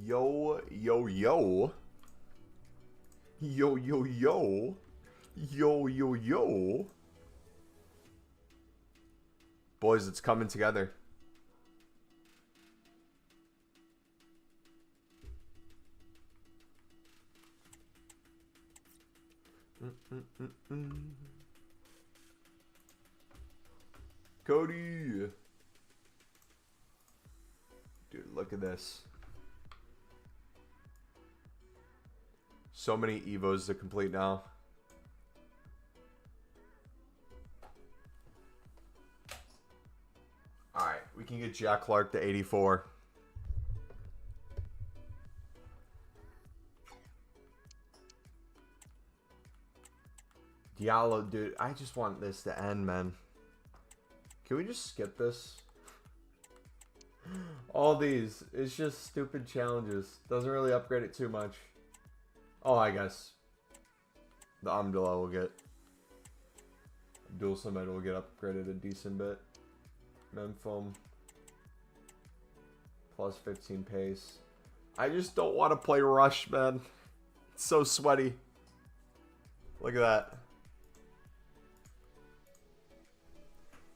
Yo, yo, yo. Yo, yo, yo. Yo, yo, yo. Boys, it's coming together. Cody. Dude, look at this. So many Evos to complete now. Alright, we can get Jack Clark to 84. Diallo, dude, I just want this to end, man. Can we just skip this? All these, it's just stupid challenges. Doesn't really upgrade it too much. Oh, I guess the Amdullah will get Dual Summit will get upgraded a decent bit. Memphom plus 15 pace. I just don't want to play Rush, man. It's so sweaty. Look at that.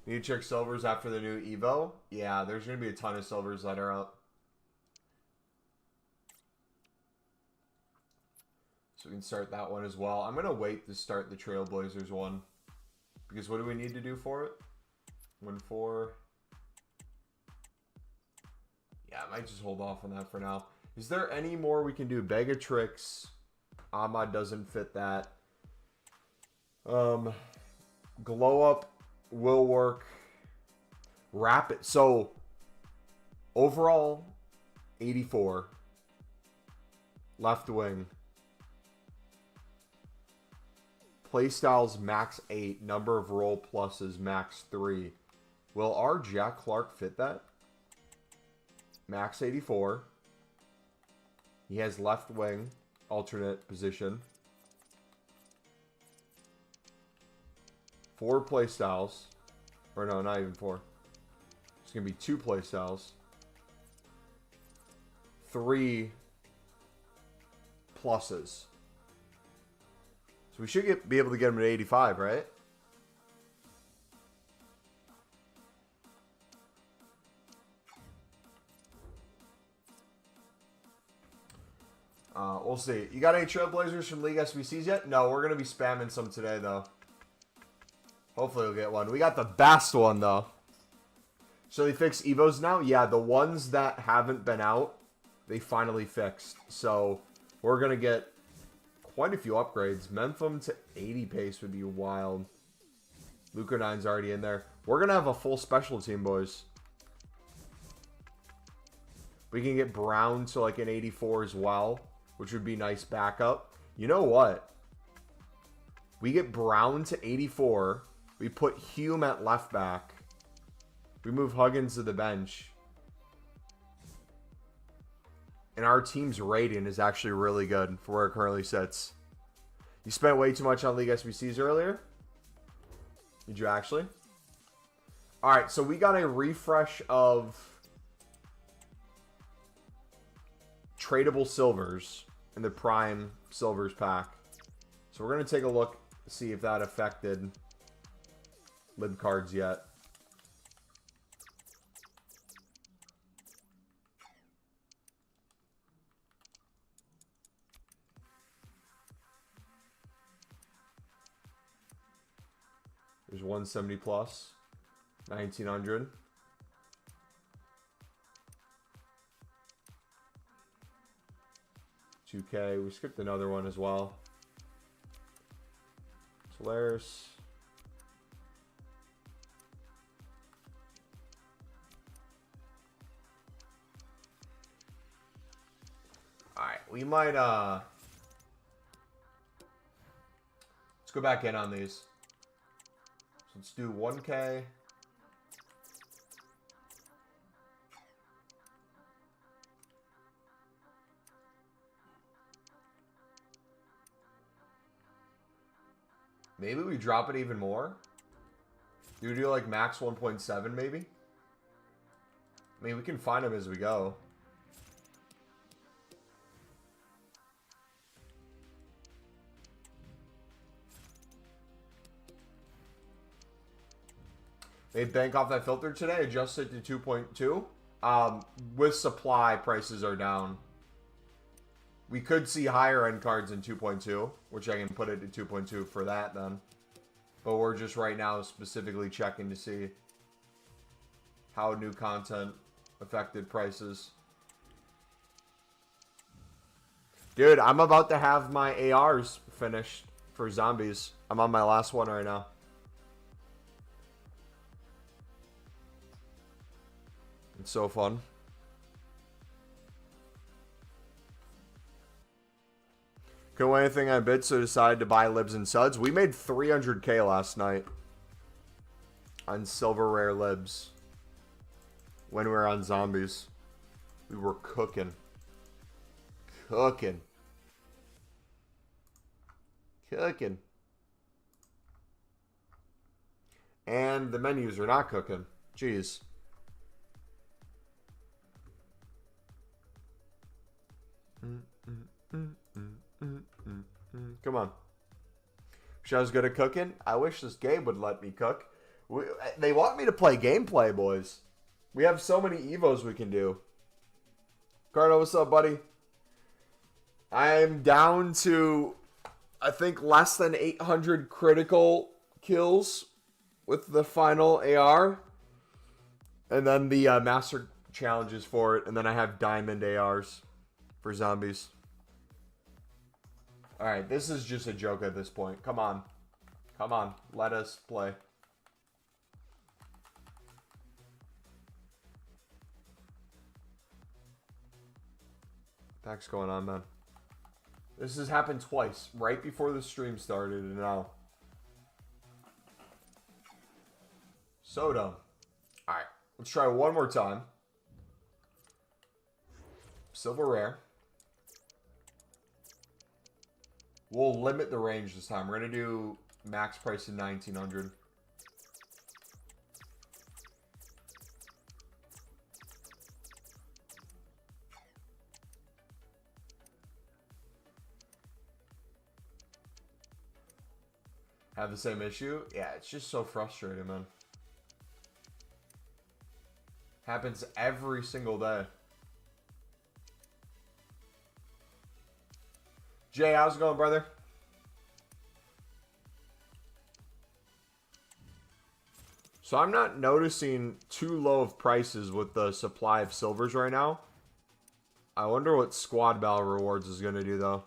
Need to check silvers after the new Evo? Yeah, there's going to be a ton of silvers that are up. So we can start that one as well. I'm going to wait to start the Trailblazers one. Because what do we need to do for it? 1-4. Yeah, I might just hold off on that for now. Is there any more we can do? Begatrix. Ahmad doesn't fit that. Glow Up will work. Rapid. So, overall, 84. Left wing. Playstyles max 8. Number of role pluses max 3. Will our Jack Clark fit that? Max 84. He has left wing. Alternate position. 4 playstyles. Or no, not even 4. It's going to be 2 playstyles. 3 pluses. So we should be able to get him at 85, right? We'll see. You got any Trailblazers from League SBCs yet? No, we're going to be spamming some today, though. Hopefully we'll get one. We got the best one, though. So they fixed Evos now? Yeah, the ones that haven't been out, they finally fixed. So we're going to get quite a few upgrades. Memphom to 80 pace would be wild. Luca 9's already in there. We're going to have a full special team, boys. We can get Brown to like an 84 as well, which would be nice backup. You know what? We get Brown to 84. We put Hume at left back. We move Huggins to the bench. And our team's rating is actually really good for where it currently sits. You spent way too much on League SBCs earlier? Did you actually? Alright, so we got a refresh of tradable silvers in the Prime Silvers pack. So we're going to take a look, see if that affected lib cards yet. There's 170 plus, 1900. $2K. We skipped another one as well. Solaris. Alright, we might let's go back in on these. So let's do 1K. Maybe we drop it even more. Do we do like max 1.7 maybe? I mean, we can find them as we go. Made bank off that filter today. Adjusted to 2.2. With supply, prices are down. We could see higher end cards in 2.2, which I can put it to 2.2 for that then. But we're just right now specifically checking to see how new content affected prices. Dude, I'm about to have my ARs finished for zombies. I'm on my last one right now. It's so fun. Couldn't win anything on bid, so decided to buy libs and suds. We made 300K last night on silver rare libs when we were on zombies. We were cooking. Cooking. And the menus are not cooking. Jeez. Come on. Wish I was good at cooking. I wish this game would let me cook. They want me to play gameplay, boys. We have so many Evos we can do. Cardo, what's up, buddy? I'm down to, I think, less than 800 critical kills with the final AR. And then the master challenges for it. And then I have diamond ARs for zombies. Alright, this is just a joke at this point. Come on. Come on. Let us play. What the heck's going on, man? This has happened twice. Right before the stream started and now. So dumb. Alright, let's try one more time. Silver rare. We'll limit the range this time. We're going to do max price in 1900. Have the same issue? Yeah, it's just so frustrating, man. Happens every single day. Jay, how's it going, brother? So I'm not noticing too low of prices with the supply of silvers right now. I wonder what squad battle rewards is going to do, though.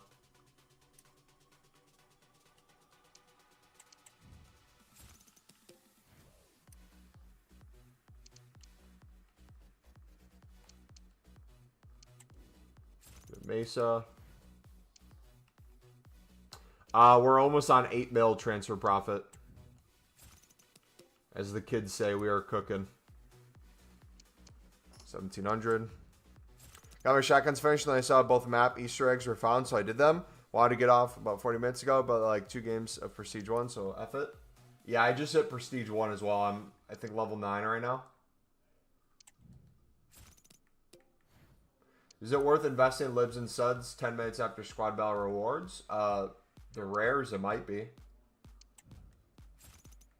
Mesa. We're almost on 8 mil transfer profit. As the kids say, we are cooking. 1700. Got my shotguns finished, and I saw both map Easter eggs were found, so I did them. Wanted to get off about 40 minutes ago, but like 2 games of Prestige 1, so F it. Yeah, I just hit Prestige 1 as well. I'm, I think, level 9 right now. Is it worth investing in libs and suds 10 minutes after squad battle rewards? The rares, it might be.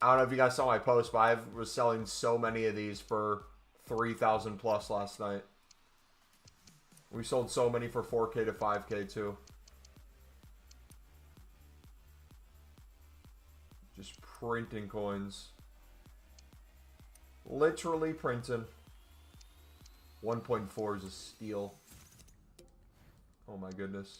I don't know if you guys saw my post, but I was selling so many of these for 3,000 plus last night. We sold so many for 4K to 5K too. Just printing coins. Literally printing. 1.4 is a steal. Oh my goodness.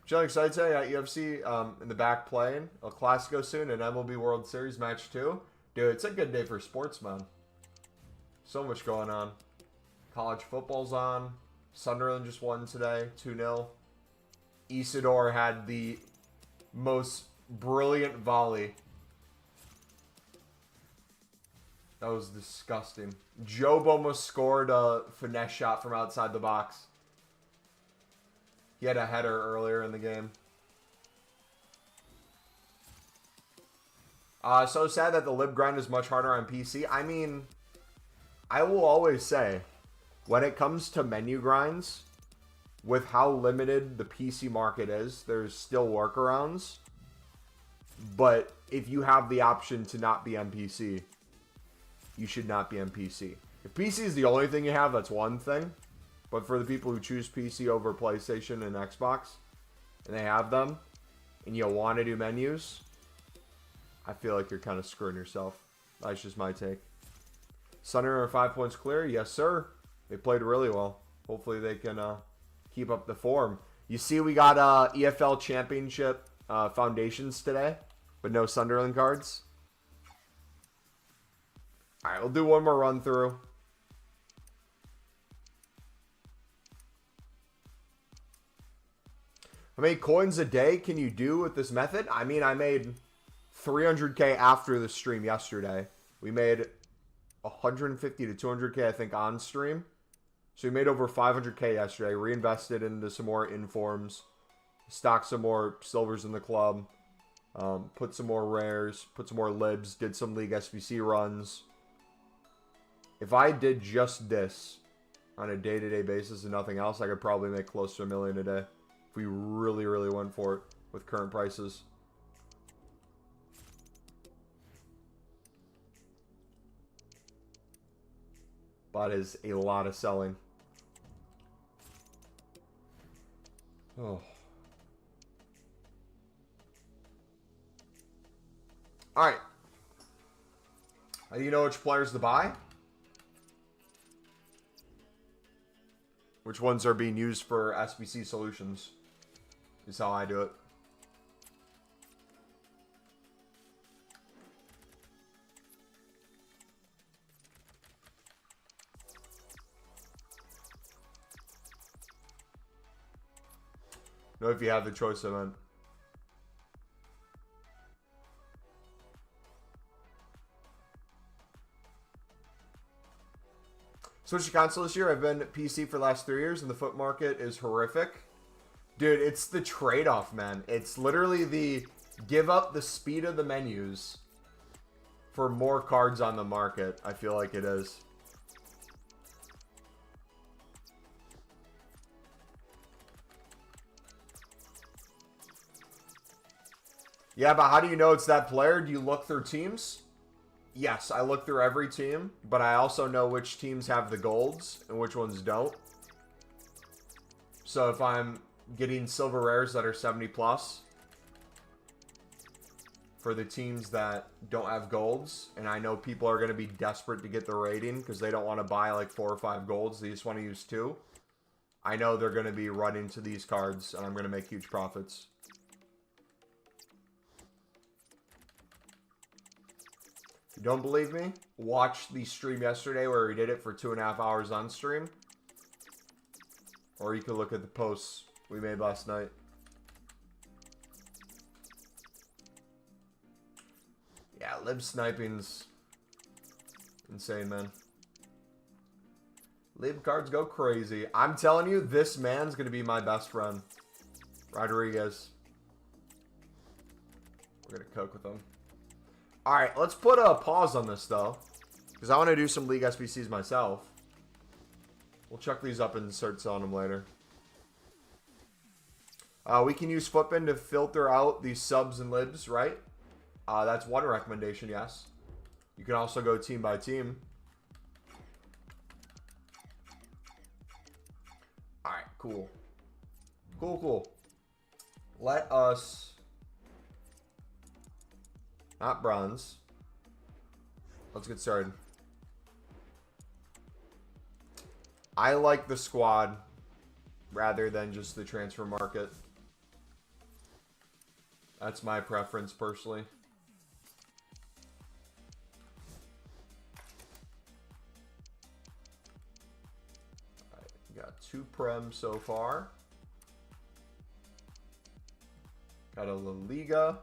Chilling excited today at EAFC in the back playing. El Clasico soon and MLB World Series match 2. Dude, it's a good day for sports, man. So much going on. College football's on. Sunderland just won today, 2-0. Isidore had the most brilliant volley. That was disgusting. Job almost scored a finesse shot from outside the box. He had a header earlier in the game. So sad that the lib grind is much harder on PC. I mean, I will always say, when it comes to menu grinds, with how limited the PC market is, there's still workarounds. But if you have the option to not be on PC, you should not be on PC. If PC is the only thing you have, that's one thing. But for the people who choose PC over PlayStation and Xbox, and they have them, and you want to do menus, I feel like you're kind of screwing yourself. That's just my take. Sunder are 5 points clear. Yes, sir. They played really well. Hopefully they can keep up the form. You see we got EFL Championship Foundations today, but no Sunderland cards. All right, we'll do one more run through. How many coins a day can you do with this method? I mean, I made 300K after the stream yesterday. We made 150 to 200K, I think, on stream. So we made over 500K yesterday. Reinvested into some more informs. Stocked some more silvers in the club. Put some more rares. Put some more libs. Did some League SBC runs. If I did just this on a day-to-day basis and nothing else, I could probably make close to $1 million a day. If we really, really went for it with current prices. But is a lot of selling. Oh. Alright. How do you know which players to buy? Which ones are being used for SBC solutions is how I do it. Know if you have the choice of it. Switched to console this year. I've been PC for the last 3 years, and the foot market is horrific. Dude, it's the trade-off, man. It's literally the give up the speed of the menus for more cards on the market. I feel like it is. Yeah, but how do you know it's that player? Do you look through teams? Yes, I look through every team, but I also know which teams have the golds and which ones don't. So if I'm getting silver rares that are 70 plus for the teams that don't have golds, and I know people are going to be desperate to get the rating because they don't want to buy like 4 or 5 golds, they just want to use 2. I know they're going to be running to these cards, and I'm going to make huge profits. You don't believe me? Watch the stream yesterday where we did it for 2.5 hours on stream. Or you could look at the posts we made last night. Yeah, lib sniping's insane, man. Lib cards go crazy. I'm telling you, this man's going to be my best friend. Rodriguez. We're going to cook with him. Alright, let's put a pause on this, though. Because I want to do some League SBCs myself. We'll chuck these up and start selling them later. We can use Footbin to filter out these subs and libs, right? That's one recommendation, yes. You can also go team by team. Alright, cool. Cool. Let us... Not bronze. Let's get started. I like the squad rather than just the transfer market. That's my preference personally. Alright, got 2 Prem so far. Got a La Liga.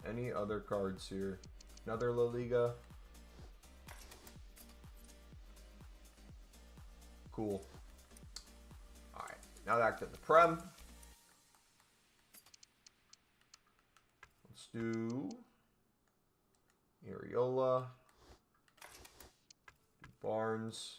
Any other cards here? Another La Liga. Cool. Alright, now back to the Prem. Let's do Areola. Barnes.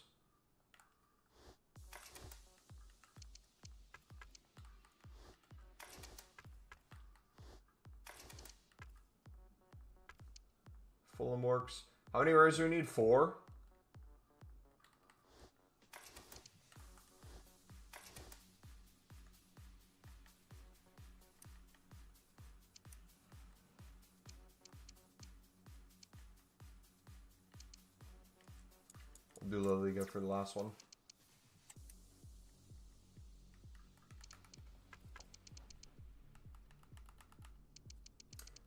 Fulham works. How many rares do we need? 4? We'll do La Liga for the last one.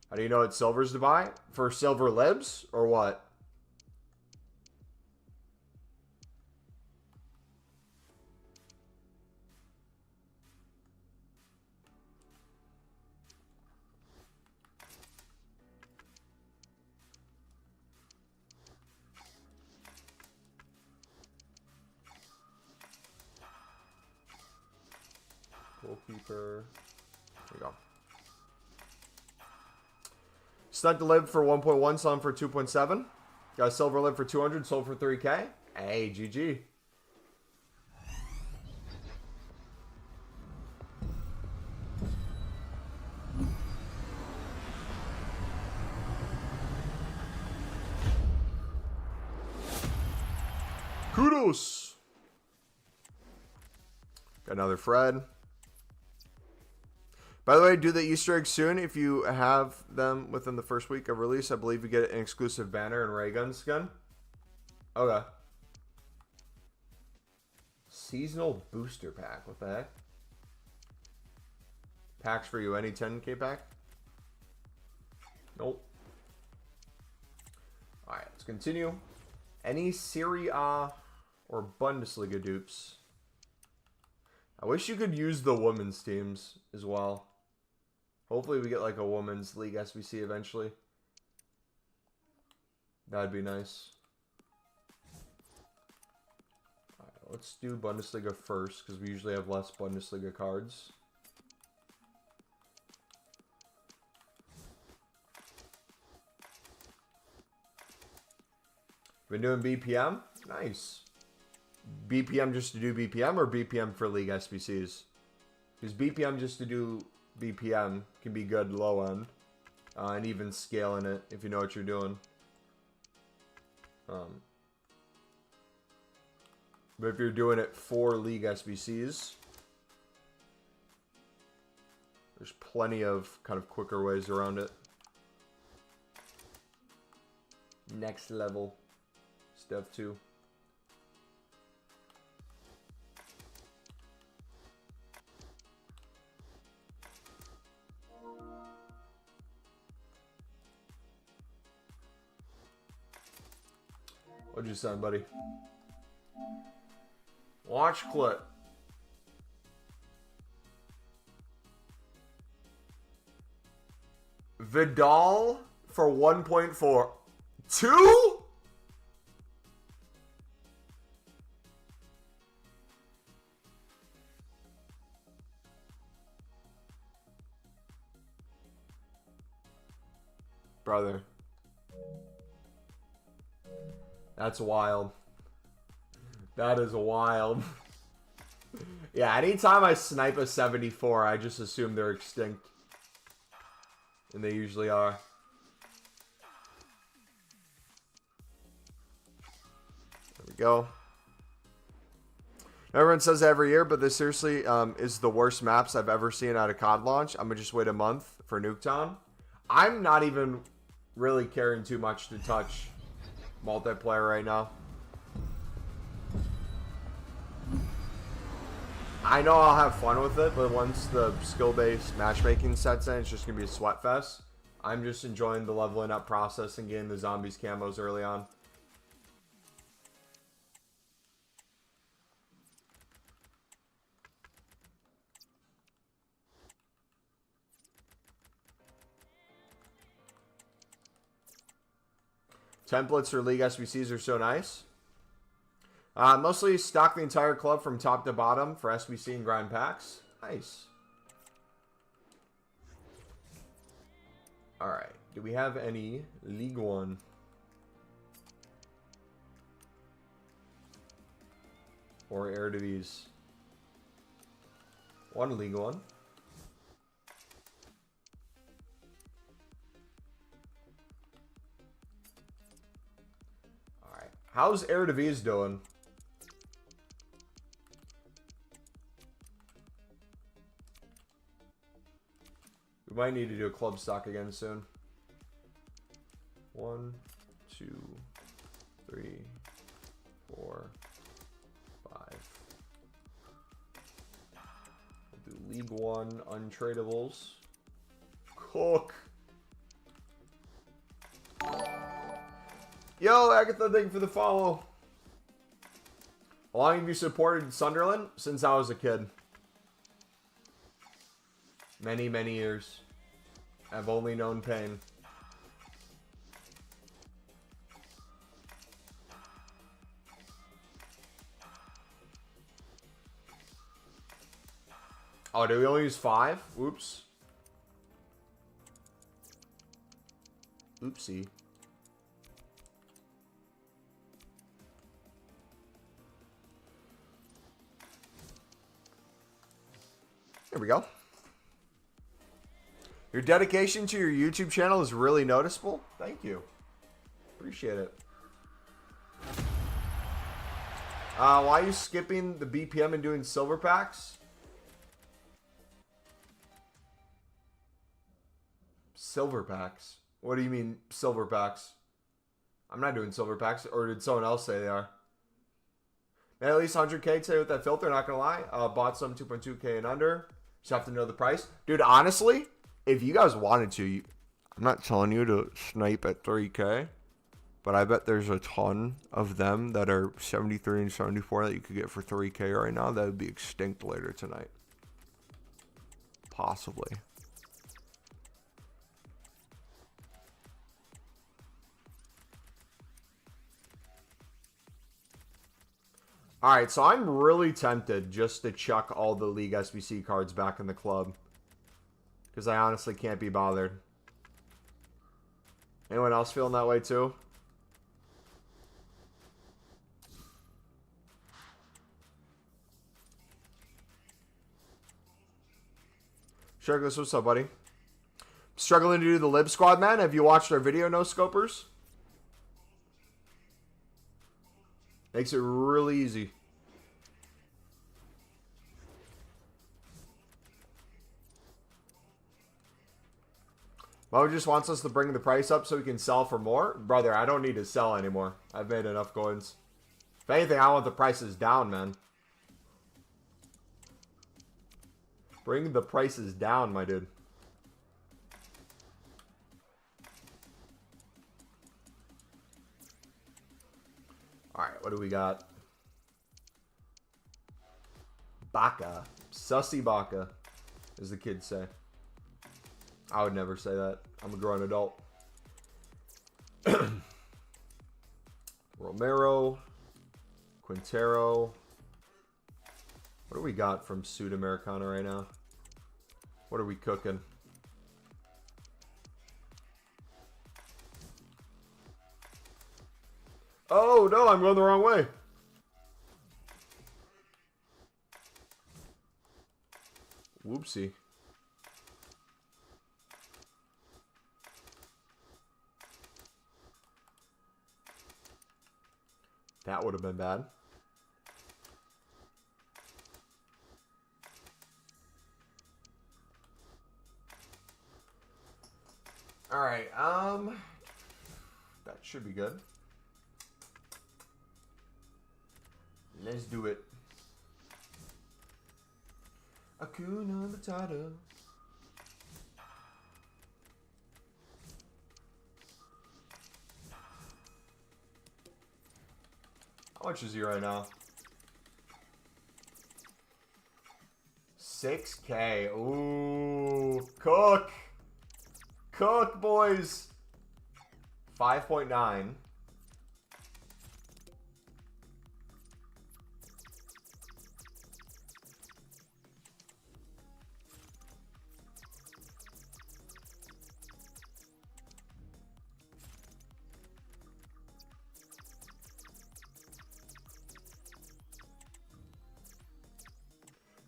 How do you know it's silvers to buy? For silver libs or what? Goalkeeper. There you go. Snuck the lib for 1.1, selling for 2.7. Got a silver lib for 200, sold for 3K. Hey, GG. Kudos. Got another Fred. By the way, do the Easter eggs soon. If you have them within the first week of release, I believe you get an exclusive banner and ray gun skin. Okay. Seasonal booster pack. What the heck? Packs for you. Any 10K pack? Nope. Alright, let's continue. Any Serie A or Bundesliga dupes? I wish you could use the women's teams as well. Hopefully we get like a women's League SBC eventually. That'd be nice. Alright, let's do Bundesliga first because we usually have less Bundesliga cards. Been doing BPM? Nice. BPM just to do BPM or BPM for League SBCs? Because BPM just to do BPM can be good low end. And even scaling it if you know what you're doing. But if you're doing it for League SBCs, there's plenty of kind of quicker ways around it. Next level stuff too. What'd you send, buddy? Watch clip. Vidal for 1.4. 2? Brother. That's wild. That is wild. Yeah, anytime I snipe a 74, I just assume they're extinct. And they usually are. There we go. Everyone says every year, but this seriously is the worst maps I've ever seen at a COD launch. I'm going to just wait a month for Nuketown. I'm not even really caring too much to touch multiplayer right now. I know I'll have fun with it, but once the skill-based matchmaking sets in, it's just going to be a sweat fest. I'm just enjoying the leveling up process and getting the zombies camos early on. Templates for League SBCs are so nice. Mostly stock the entire club from top to bottom for SBC and grind packs. Nice. Alright. Do we have any League One? or Eredivisie. One League One. All right. How's Eredivisie doing? We might need to do a club stock again soon. 1, 2, 3, 4, 5. We'll do League One untradables. Cook. Yo, Agatha, thank you for the follow. How long have you supported Sunderland? Since I was a kid. Many, many years. I've only known pain. Oh, do we only use 5? Oops. Oopsie. There we go. Your dedication to your YouTube channel is really noticeable. Thank you. Appreciate it. Why are you skipping the BPM and doing silver packs? Silver packs? What do you mean silver packs? I'm not doing silver packs. Or did someone else say they are? Man, at least 100K today with that filter, not gonna lie. Bought some 2.2K and under. Just have to know the price. Dude, honestly, if you guys wanted to, I'm not telling you to snipe at 3K, but I bet there's a ton of them that are 73 and 74 that you could get for 3K right now. That would be extinct later tonight. Possibly. Alright, so I'm really tempted just to chuck all the League SBC cards back in the club. Because I honestly can't be bothered. Anyone else feeling that way too? Sharkless, what's up, buddy? Struggling to do the Lib Squad, man? Have you watched our video, No Scopers? Makes it really easy. Mo just wants us to bring the price up so we can sell for more. Brother, I don't need to sell anymore. I've made enough coins. If anything, I want the prices down, man. Bring the prices down, my dude. Alright, what do we got? Baka. Sussy Baka, as the kids say. I would never say that. I'm a grown adult. Romero. Quintero. What do we got from Sudamericana right now? What are we cooking? Oh, no, I'm going the wrong way. Whoopsie. That would have been bad. All right, that should be good. Let's do it. Hakuna Matata. How much is he right now? 6K. Ooh, cook. Cook, boys. 5.9.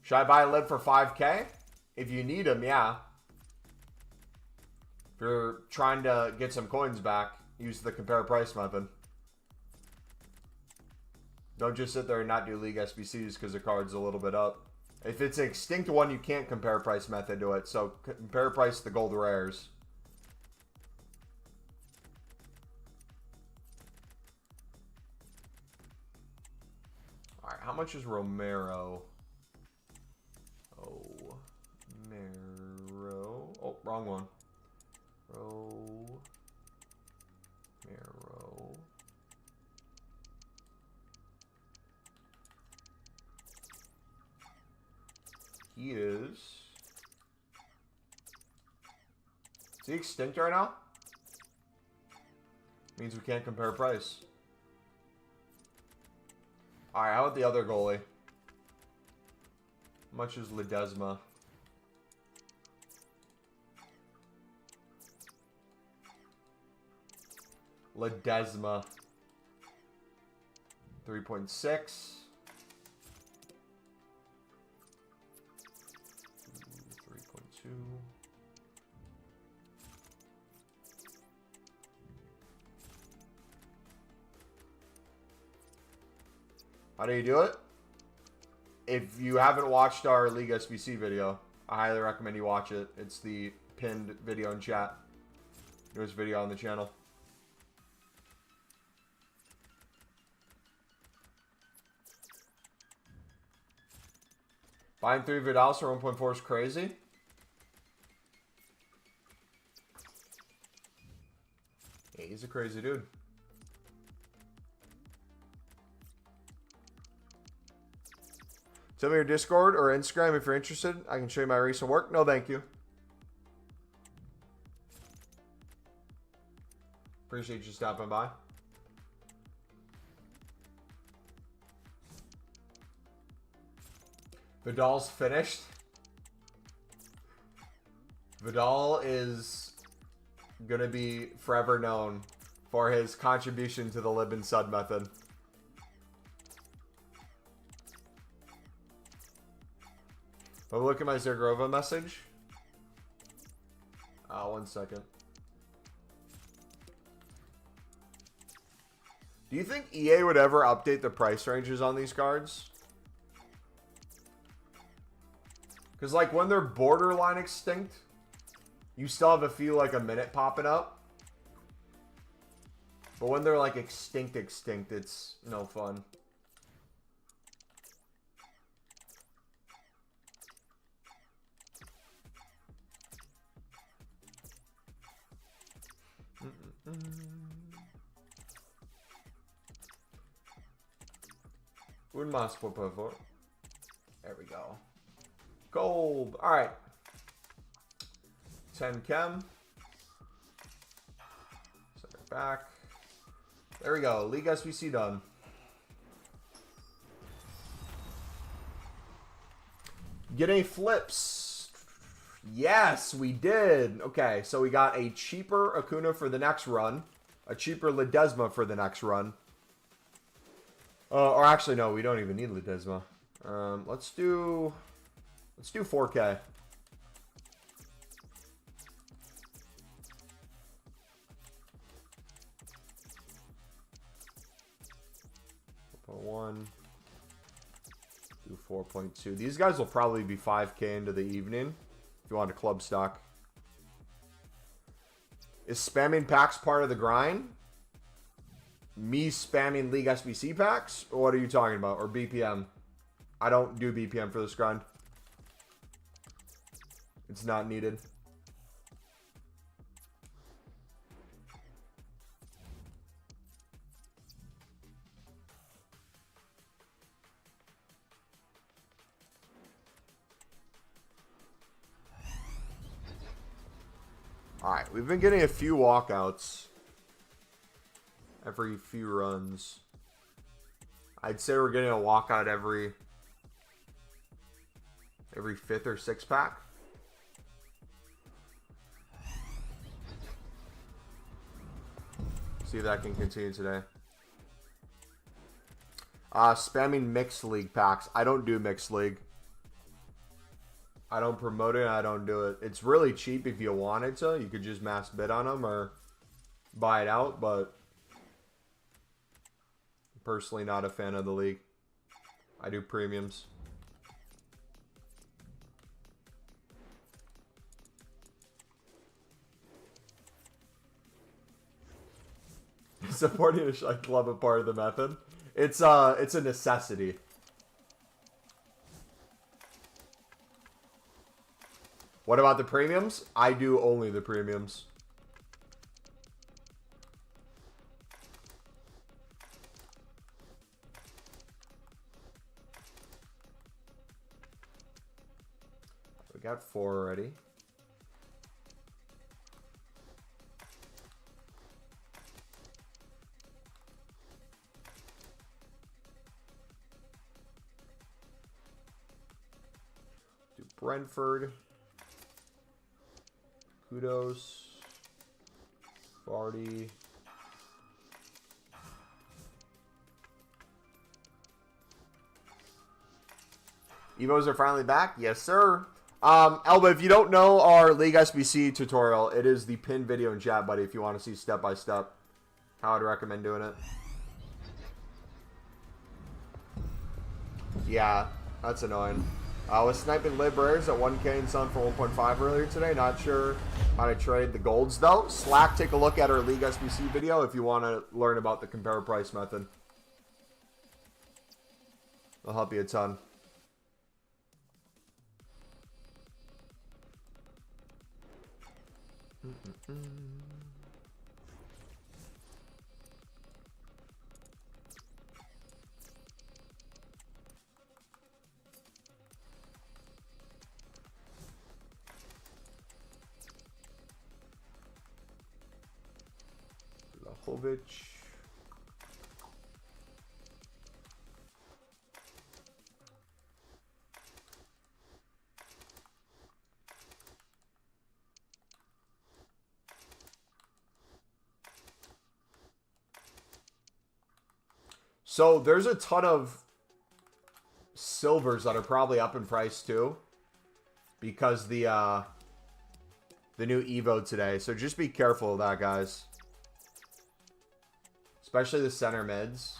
Should I buy a lib for 5K? If you need them, yeah. If you're trying to get some coins back, use the compare price method. Don't just sit there and not do League SBCs because the card's a little bit up. If it's an extinct one, you can't compare price method to it. So compare price to the gold rares. Alright, how much is Romero? Romero. Oh, wrong one. Romero. He is he extinct right now? Means we can't compare price. Alright, how about the other goalie? How much is Ledesma? Ledesma. 3.6. 3.2. How do you do it? If you haven't watched our League SBC video, I highly recommend you watch it. It's the pinned video in chat. Newest video on the channel. Buying 3 Vidals for 1.4 is crazy. Yeah, he's a crazy dude. Tell me your Discord or Instagram if you're interested. I can show you my recent work. No, thank you. Appreciate you stopping by. Vidal's finished. Vidal is going to be forever known for his contribution to the lib and sud method. But look at my Zergrova message. 1 second. Do you think EA would ever update the price ranges on these cards? Because, like, when they're borderline extinct, you still have a few, like, a minute popping up. But when they're, like, extinct, it's no fun. Un más, por favor. There we go. Gold. All right. 10 chem. Set it back. There we go. League SBC done. Get any flips? Yes, we did. Okay, so we got a cheaper Acuna for the next run. A cheaper Ledesma for the next run. Or actually, no, we don't even need Ledesma. Let's do 4K. One. Do 4.2. These guys will probably be 5K into the evening. If you want a club stock. Is spamming packs part of the grind? Me spamming League SBC packs? Or what are you talking about? Or BPM? I don't do BPM for this grind. It's not needed. Alright, we've been getting a few walkouts every few runs. I'd say we're getting a walkout every 5th or 6th pack. See if that can continue today. Spamming mixed league packs. I don't do mixed league. I don't promote it. I don't do it. It's really cheap if you wanted to. You could just mass bid on them or buy it out, but I'm personally not a fan of the league. I do premiums. Supporting a club a part of the method. It's a necessity. What about the premiums? I do only the premiums. We got 4 already. Do Brentford. Kudos. Vardy. Evos are finally back? Yes, sir. Elba, if you don't know our League SBC tutorial, it is the pinned video in chat, buddy, if you want to see step by step how I'd recommend doing it. Yeah, that's annoying. Was sniping Libraries at 1K and selling for 1.5 earlier today. Not sure how to trade the golds, though. Slack, take a look at our League SBC video if you want to learn about the compare price method. It'll help you a ton. Lahovic. So there's a ton of silvers that are probably up in price too, because the new Evo today. So just be careful of that, guys. Especially the center mids.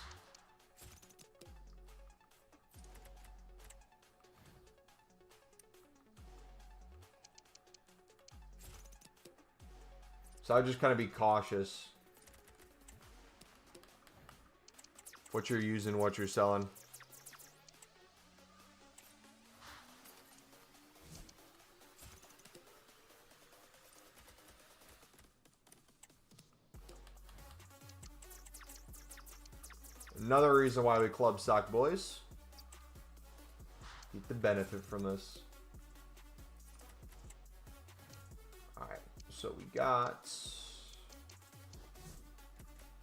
So I just kind of be cautious. What you're using, what you're selling. Another reason why we club stock, boys. Get the benefit from this. Alright, so we got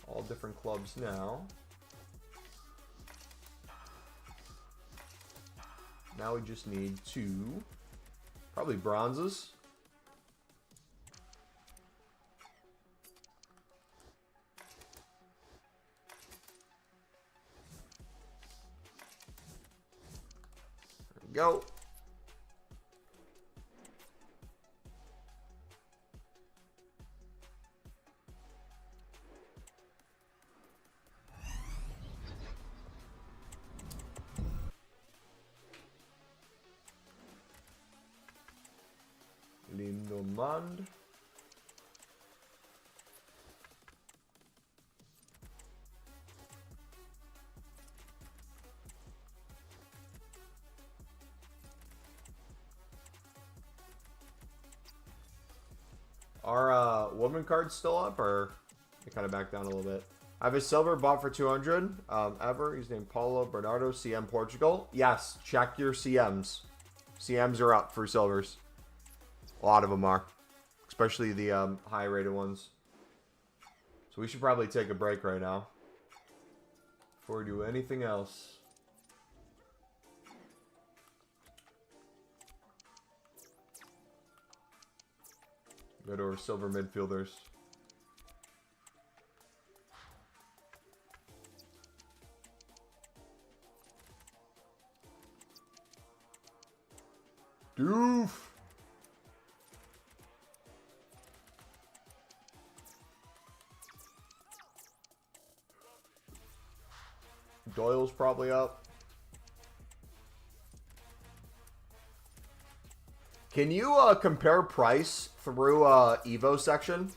all different clubs now. Now we just need 2, probably bronzes. There we go. Lindomond. Are woman cards still up, or they kind of back down a little bit? I have a silver bought for 200. Ever. He's named Paulo Bernardo, CM Portugal. Yes, check your CMs. CMs are up for silvers. A lot of them are, especially the high-rated ones. So we should probably take a break right now before we do anything else. Go to our silver midfielders. Doof. Doyle's probably up. Can you compare price through Evo section?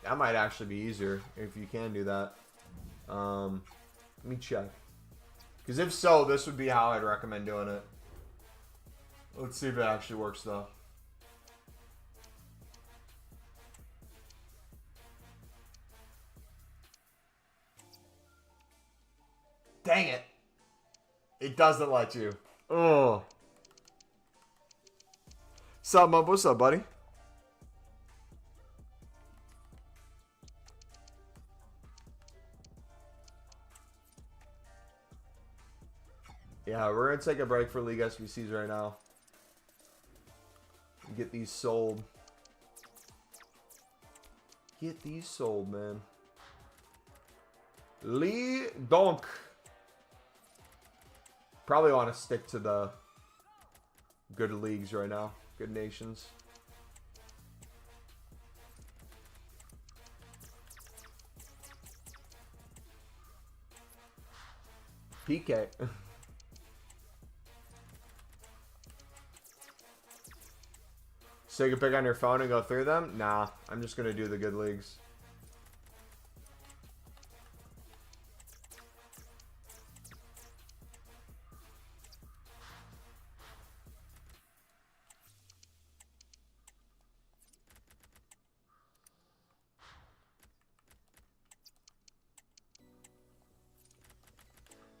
That might actually be easier if you can do that. Let me check. Because if so, this would be how I'd recommend doing it. Let's see if it actually works though. Dang it. It doesn't let you. Oh. Sup, Mumbo? What's up, buddy? Yeah, we're going to take a break for League SBCs right now. Get these sold. Get these sold, man. Lee Donk. Probably want to stick to the good leagues right now. Good nations. PK. So you can pick on your phone and go through them? Nah, I'm just going to do the good leagues.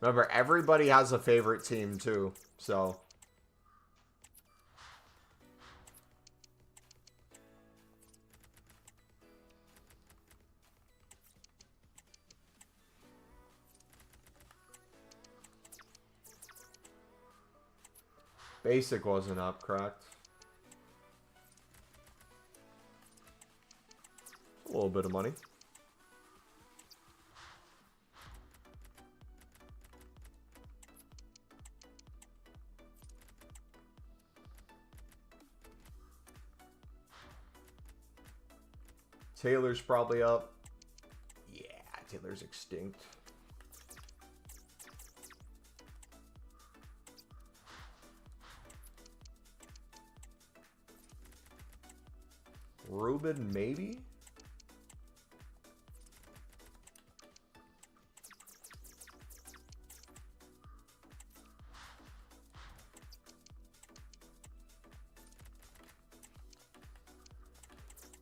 Remember, everybody has a favorite team too, so... Basic wasn't up, correct? A little bit of money. Taylor's probably up. Yeah, Taylor's extinct. Ruben, maybe?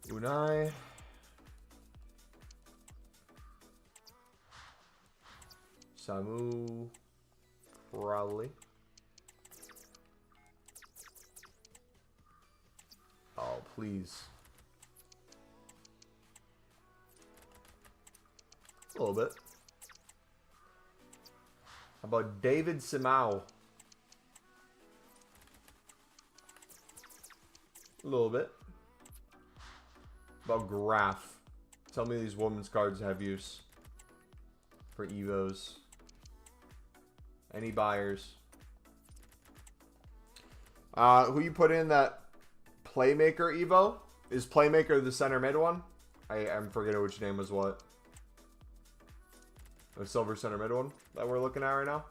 Unai. Samu. Probably. Oh, please. A little bit. How about David Simao? A little bit. How about Graph? Tell me these women's cards have use for Evos. Any buyers? Who you put in that Playmaker Evo? Is Playmaker the center mid one? I'm forgetting which name was what. The silver center mid one that we're looking at right now.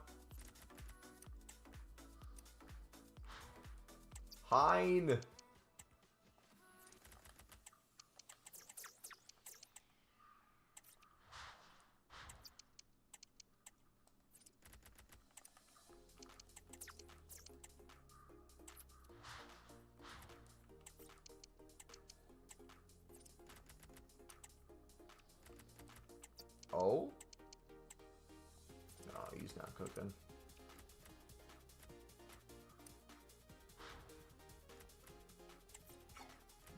Hein. Oh? No, he's not cooking.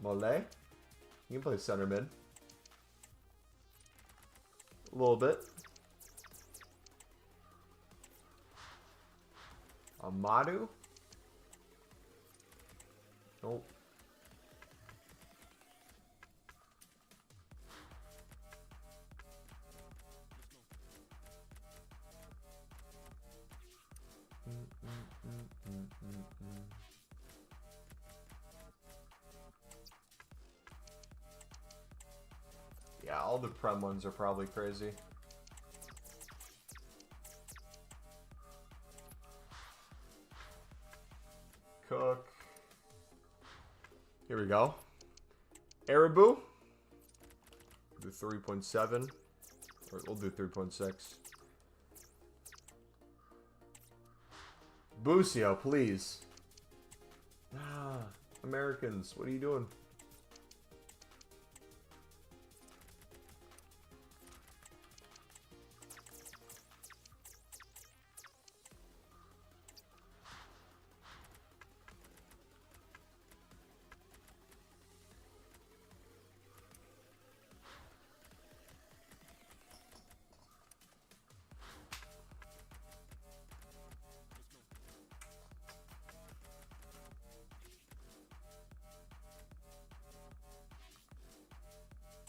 Mole? You can play center mid. A little bit. Amadu? Nope. Yeah, all the Prem ones are probably crazy. Cook. Here we go. Aribu. Do 3.7. Or we'll do 3.6. Busio, please. Ah, Americans, what are you doing?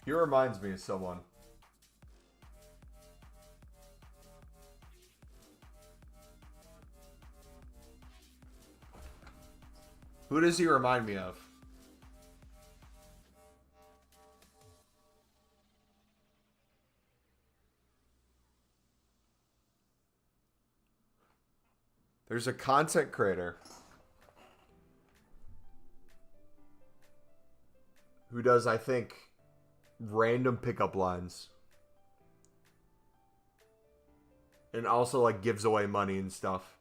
He reminds me of someone. Who does he remind me of? There's a content creator who does, I think, random pickup lines. And also, like, gives away money and stuff.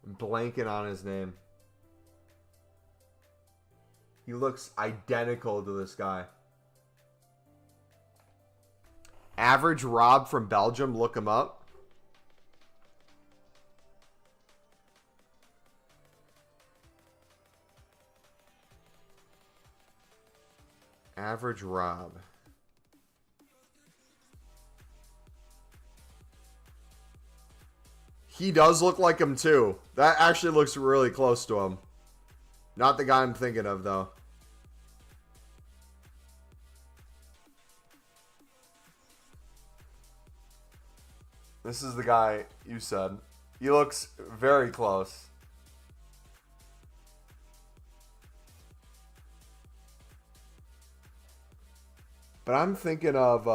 I'm blanking on his name. He looks identical to this guy. Average Rob from Belgium, look him up. Average Rob. He does look like him too. That actually looks really close to him. Not the guy I'm thinking of though. This is the guy you said. He looks very close. But I'm thinking of,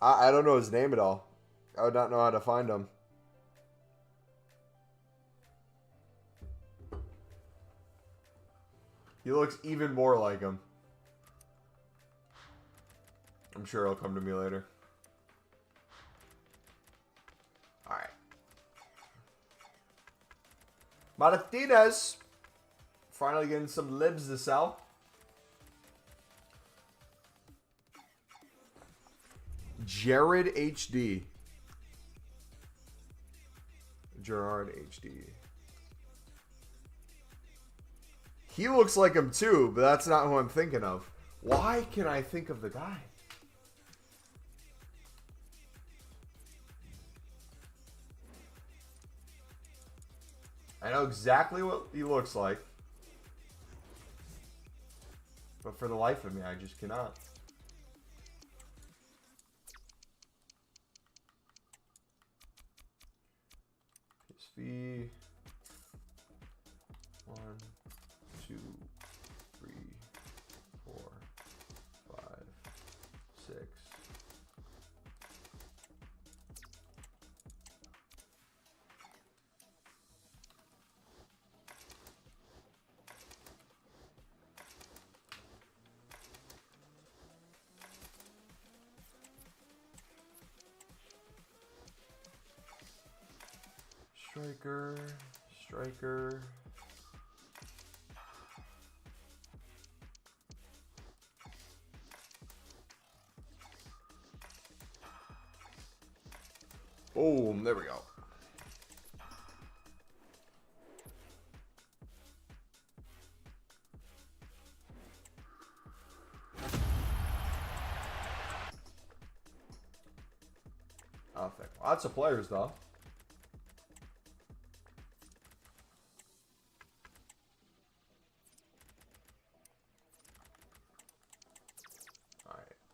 I don't know his name at all. I would not know how to find him. He looks even more like him. I'm sure he'll come to me later. Alright. Martinez. Finally getting some libs to sell. Jared HD. Gerard HD. He looks like him too, but that's not who I'm thinking of. Why can I think of the guy? I know exactly what he looks like. But for the life of me, I just cannot. PSV. 1, 2, 3, 4, 5, 6. Striker. Boom, there we go. Oh, lots of players though.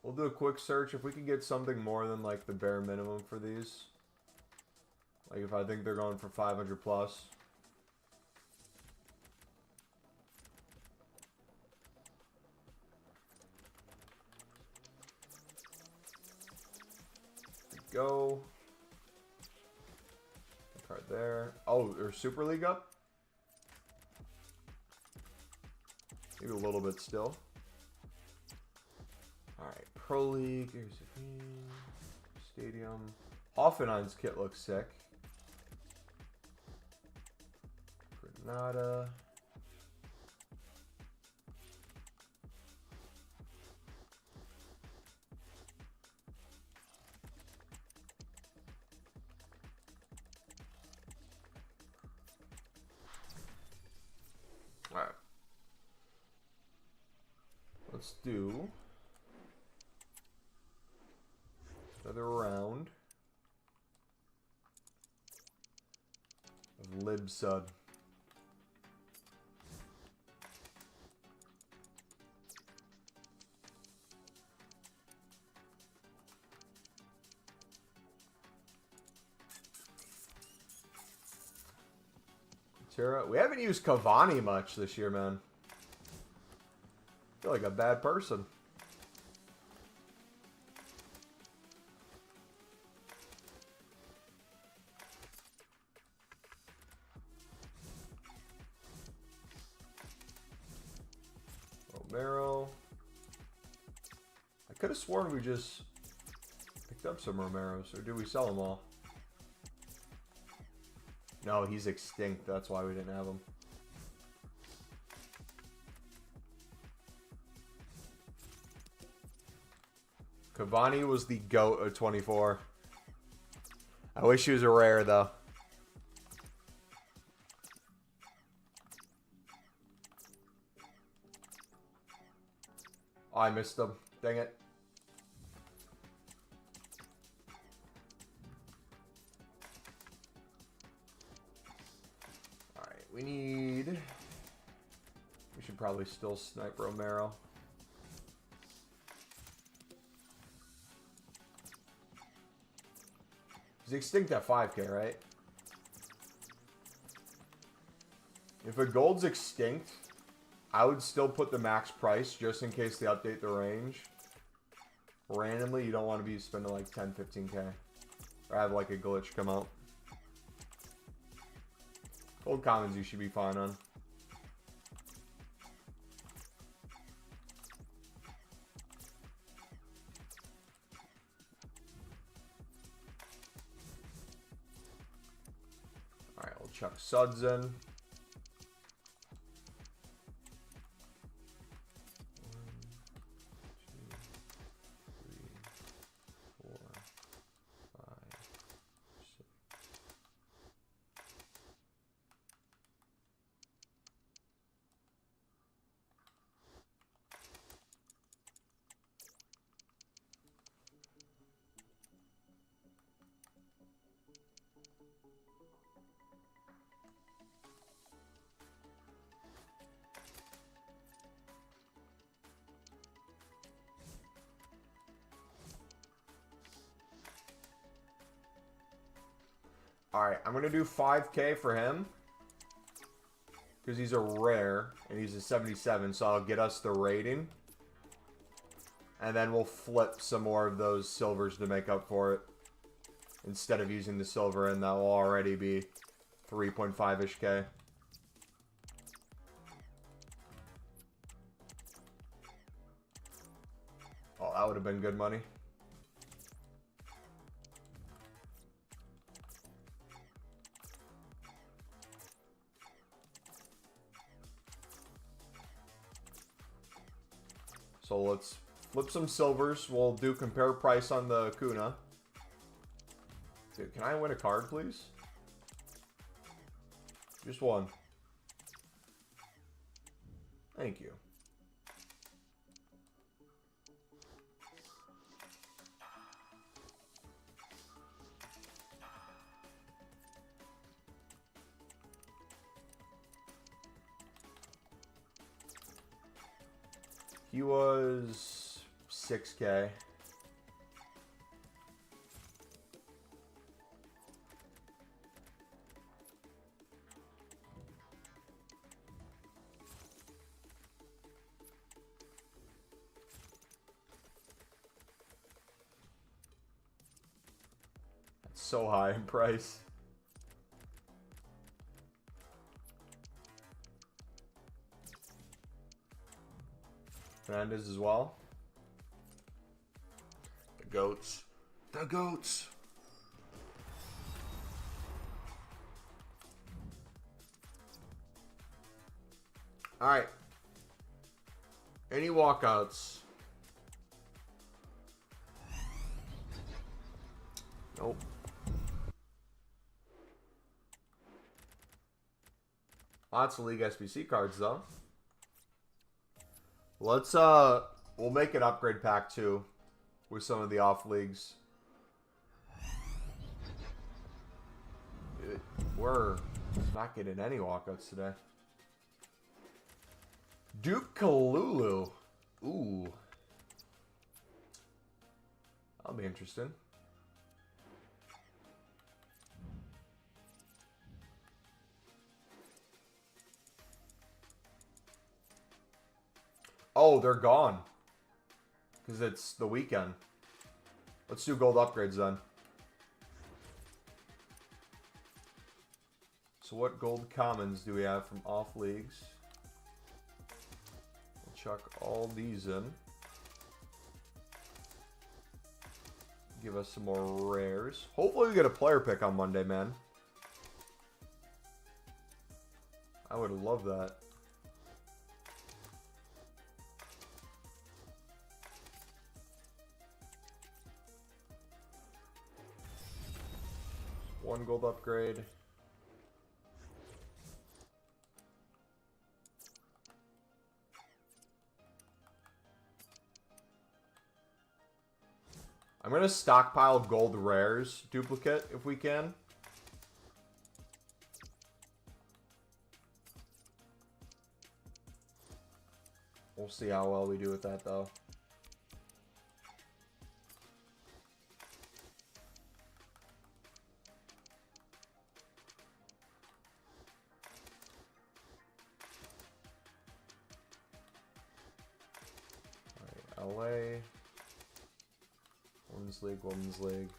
We'll do a quick search. If we can get something more than like the bare minimum for these. Like if I think they're going for 500 plus. go. Card there. Oh, there's Super League up? Maybe a little bit still. Alright, Pro League. Here's a game. Stadium. Hoffenheim's kit looks sick. Granada. Alright. Let's do another round of Libsud. We haven't used Cavani much this year, man. I feel like a bad person. Romero. I could have sworn we just picked up some Romeros, or did we sell them all? No, he's extinct. That's why we didn't have him. Cavani was the GOAT of 24. I wish he was a rare, though. Oh, I missed him. Dang it. We need... We should probably still snipe Romero. He's extinct at 5K, right? If a gold's extinct, I would still put the max price just in case they update the range. Randomly, you don't want to be spending like 10, 15K. Or have like a glitch come out. Gold commons you should be fine on. Alright, we'll chuck Suds in. 6. Alright, I'm going to do 5K for him. Because he's a rare. And he's a 77. So I'll get us the rating. And then we'll flip some more of those silvers to make up for it. Instead of using the silver. And that will already be 3.5-ish K. Oh, that would have been good money. So let's flip some silvers. We'll do compare price on the Kuna. Dude, can I win a card, please? Just one. Thank you. He was 6K. So high in price. Fernandez as well. The goats. The goats. All right. Any walkouts? Nope. Lots of League SBC cards though. Let's we'll make an upgrade pack too with some of the off leagues. We're not getting any walkouts today. Duke Kalulu. Ooh. That'll be interesting. Oh, they're gone. Because it's the weekend. Let's do gold upgrades then. So what gold commons do we have from off leagues? We'll chuck all these in. Give us some more rares. Hopefully we get a player pick on Monday, man. I would love that. One gold upgrade. I'm going to stockpile gold rares duplicate if we can. We'll see how well we do with that though. LA, Women's League.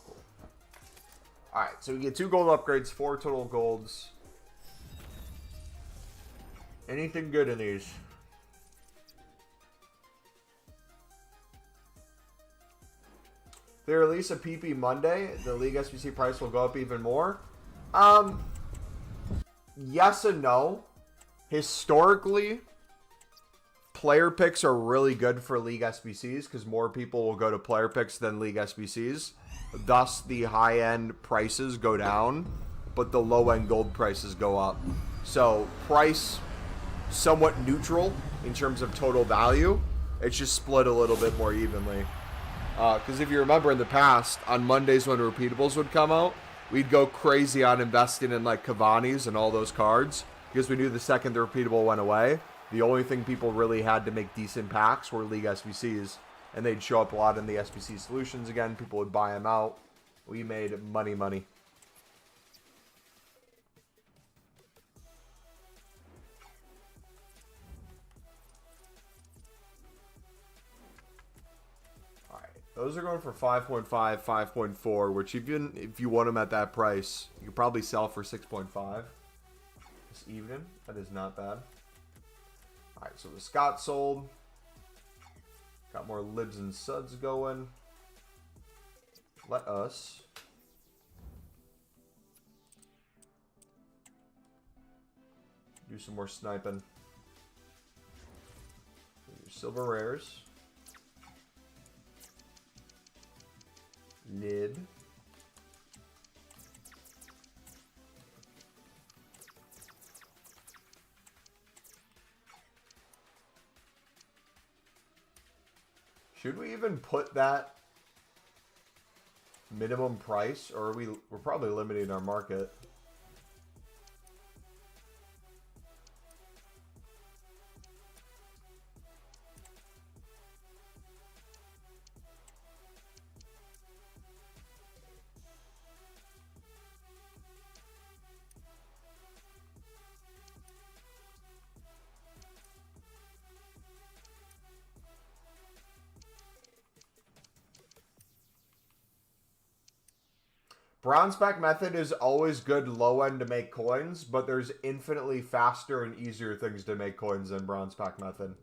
Cool. Alright, so we get 2 gold upgrades, 4 total golds. Anything good in these? If they release a PP Monday, the League SBC price will go up even more. Yes and no. Historically, player picks are really good for League SBCs because more people will go to player picks than League SBCs. Thus, the high-end prices go down, but the low-end gold prices go up. So, price somewhat neutral in terms of total value. It's just split a little bit more evenly. Because if you remember in the past, on Mondays when repeatables would come out, we'd go crazy on investing in like Cavani's and all those cards because we knew the second the repeatable went away, the only thing people really had to make decent packs were League SBCs, and they'd show up a lot in the SBC solutions again. People would buy them out. We made money. Alright, those are going for 5.5, 5.4, which even if you want them at that price, you could probably sell for 6.5 this evening. That is not bad. Alright, so the Scott sold. Got more libs and suds going. Let us do some more sniping. Silver rares. Lid. Should we even put that minimum price, or are we're probably limiting our market? Bronze pack method is always good low end to make coins, but there's infinitely faster and easier things to make coins than bronze pack method.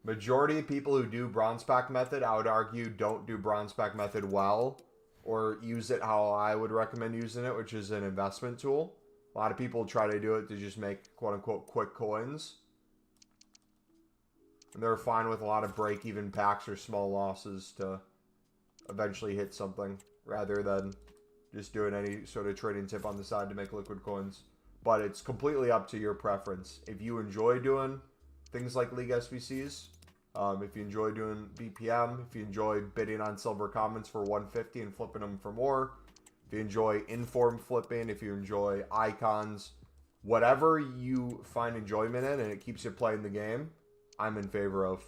Majority of people who do bronze pack method, I would argue, don't do bronze pack method well, or use it how I would recommend using it, which is an investment tool. A lot of people try to do it to just make quote-unquote quick coins. And they're fine with a lot of break-even packs or small losses to eventually hit something, rather than just doing any sort of trading tip on the side to make liquid coins. But it's completely up to your preference. If you enjoy doing things like League SBCs, if you enjoy doing BPM, if you enjoy bidding on silver commons for 150 and flipping them for more, if you enjoy inform flipping, if you enjoy icons, whatever you find enjoyment in and it keeps you playing the game, I'm in favor of.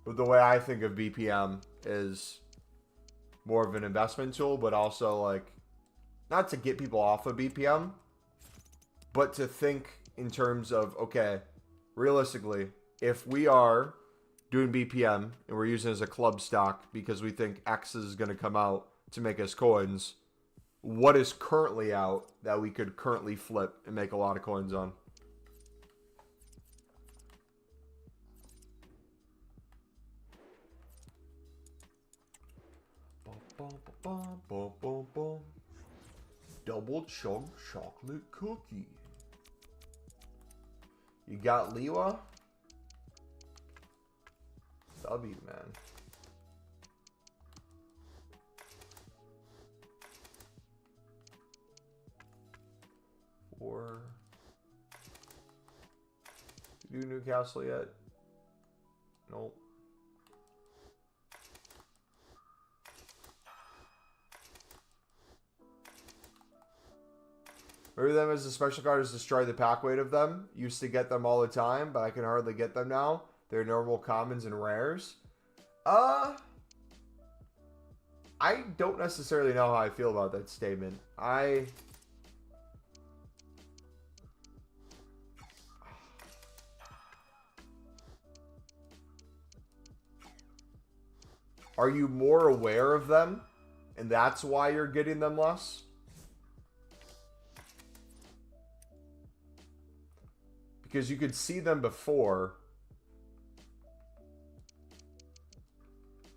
But the way I think of BPM is more of an investment tool, but also like, not to get people off of BPM, but to think in terms of, okay, realistically, if we are doing BPM and we're using it as a club stock because we think X is going to come out to make us coins, what is currently out that we could currently flip and make a lot of coins on? Double chunk chocolate cookie. You got Liwa? W, man. Four. Do Newcastle yet? Nope. Remember them as a special card is destroy the pack weight of them. Used to get them all the time, but I can hardly get them now. They're normal commons and rares. I don't necessarily know how I feel about that statement. Are you more aware of them, and that's why you're getting them less? Because you could see them before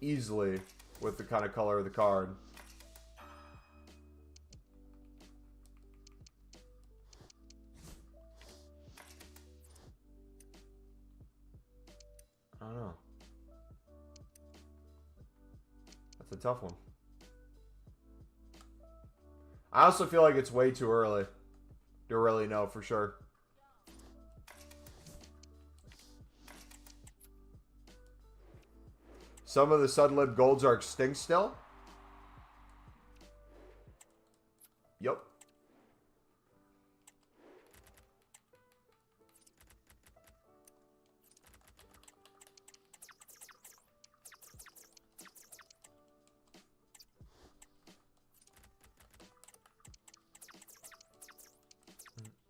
easily with the kind of color of the card. I don't know. That's a tough one. I also feel like it's way too early to really know for sure. Some of the Sun-Lib golds are extinct still. Yep.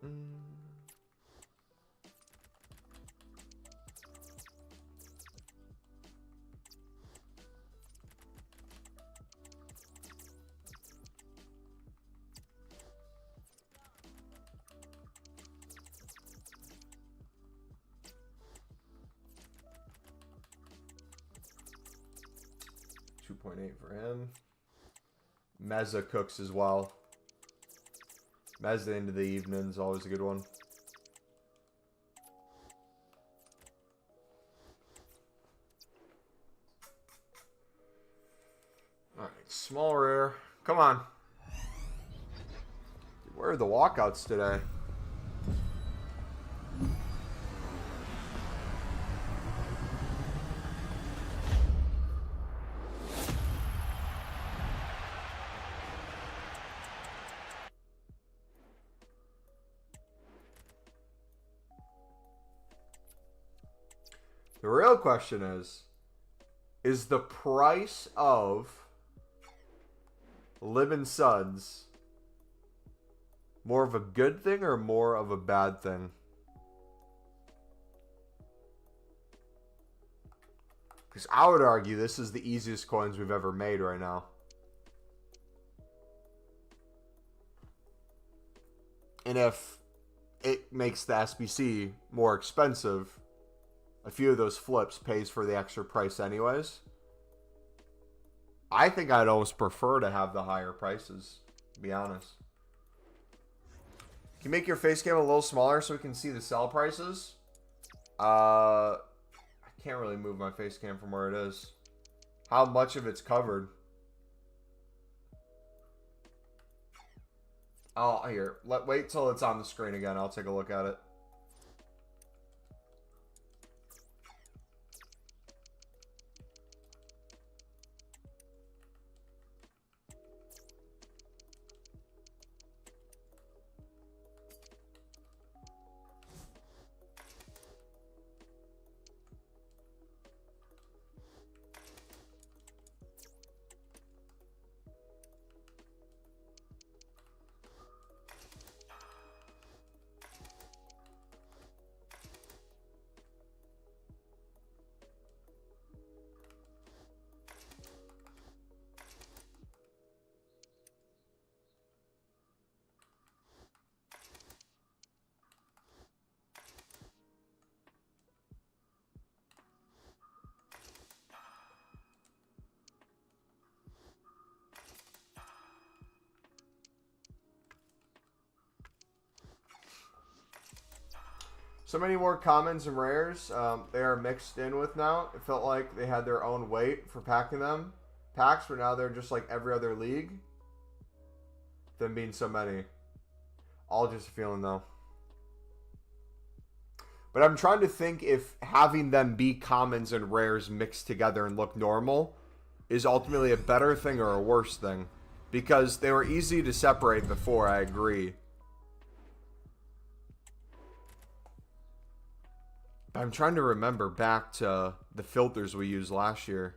Mm-mm. 2.8 for him. Meza cooks as well. Meza into the evening is always a good one. Alright, small rare. Come on. Where are the walkouts today? The real question is the price of Living Suns more of a good thing or more of a bad thing? Because I would argue this is the easiest coins we've ever made right now. And if it makes the SBC more expensive, a few of those flips pays for the extra price anyways. I think I'd almost prefer to have the higher prices, to be honest. Can you make your face cam a little smaller so we can see the sell prices? I can't really move my face cam from where it is. How much of it's covered? Oh, here. Wait till it's on the screen again. I'll take a look at it. So many more commons and rares they are mixed in with now. It felt like they had their own weight for packing them. Packs, but now they're just like every other league. Them being so many. All just a feeling though. But I'm trying to think if having them be commons and rares mixed together and look normal is ultimately a better thing or a worse thing. Because they were easy to separate before, I agree. I'm trying to remember back to the filters we used last year.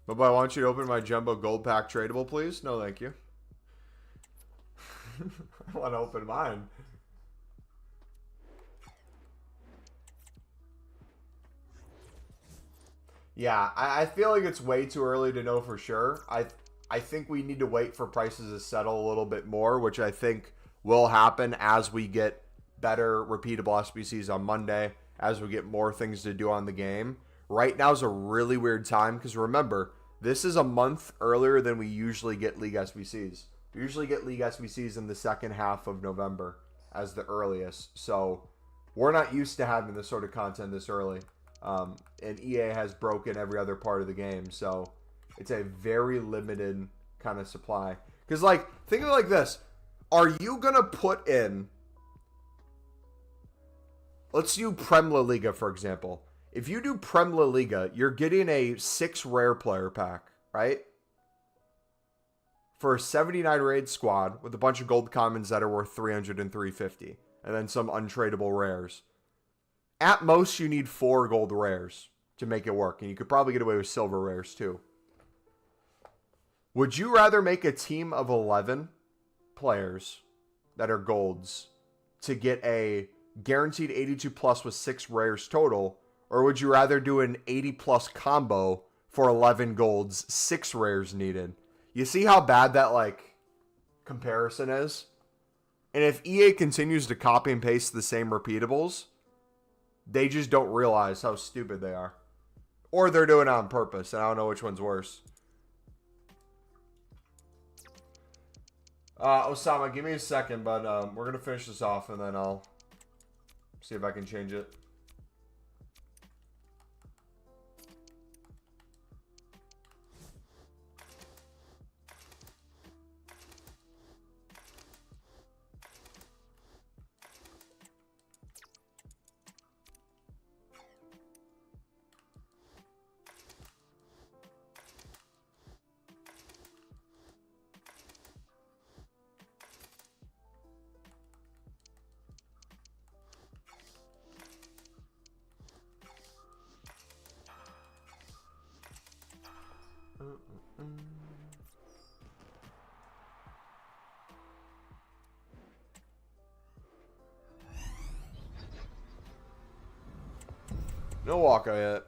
But I want you to open my jumbo gold pack tradable, please. No, thank you. I want to open mine. Yeah, I feel like it's way too early to know for sure. I think we need to wait for prices to settle a little bit more, which I think will happen as we get better repeatable SBCs on Monday, as we get more things to do on the game. Right now is a really weird time because remember, this is a month earlier than we usually get League SBCs. We usually get League SBCs in the second half of November as the earliest. So we're not used to having this sort of content this early. And EA has broken every other part of the game, so it's a very limited kind of supply. Because, like, think of it like this. Are you going to put in... Let's do Prem La Liga, for example. If you do Prem La Liga, you're getting a 6 rare player pack, right? For a 79 raid squad with a bunch of gold commons that are worth 300 and 350. And then some untradeable rares. At most, you need 4 gold rares to make it work. And you could probably get away with silver rares, too. Would you rather make a team of 11 players that are golds to get a guaranteed 82 plus with 6 rares total? Or would you rather do an 80 plus combo for 11 golds, 6 rares needed? You see how bad that, like, comparison is? And if EA continues to copy and paste the same repeatables... They just don't realize how stupid they are. Or they're doing it on purpose, and I don't know which one's worse. Osama, give me a second, but we're going to finish this off, and then I'll see if I can change it. No Walker yet.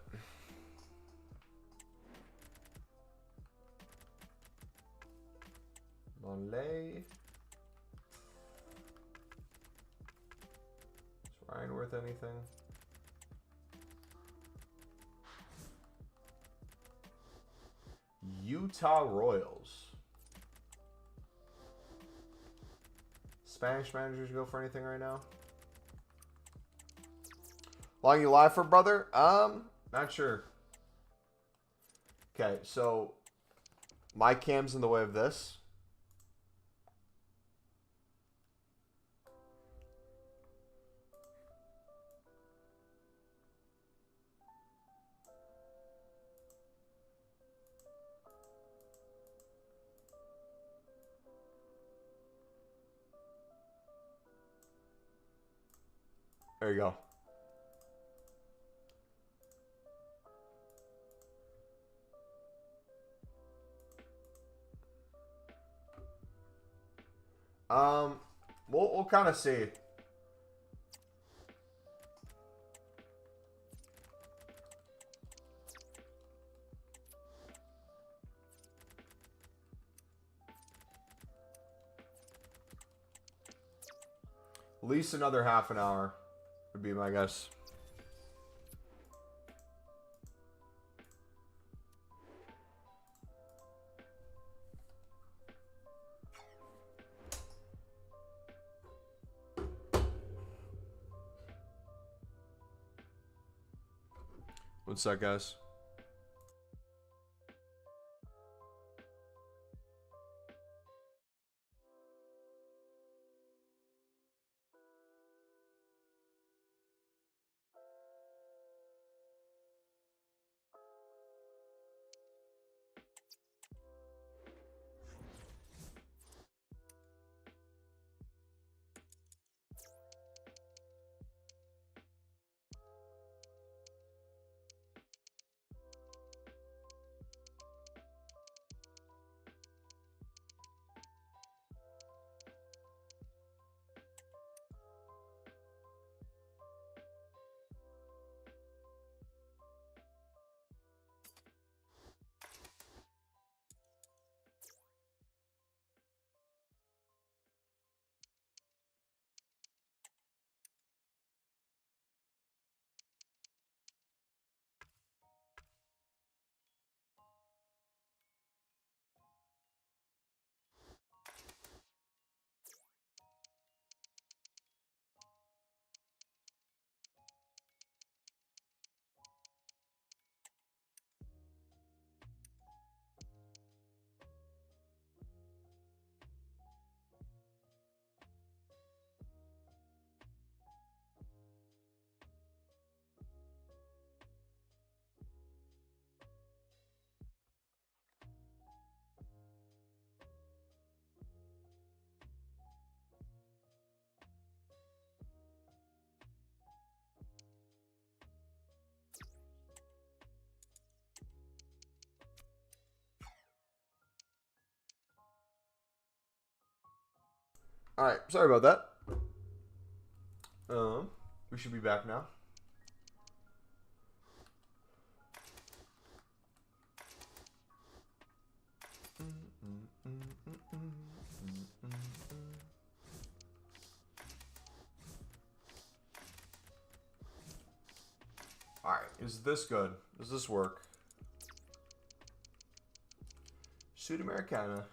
Monley. Is Ryan worth anything? Utah Royals. Spanish managers go for anything right now? Long you live for, brother? Not sure. Okay, so my cam's in the way of this. There you go. We'll kind of see. At least another half an hour would be my guess. What's that, guys? All right, sorry about that. We should be back now. All right, is this good? Does this work? Sudamericana.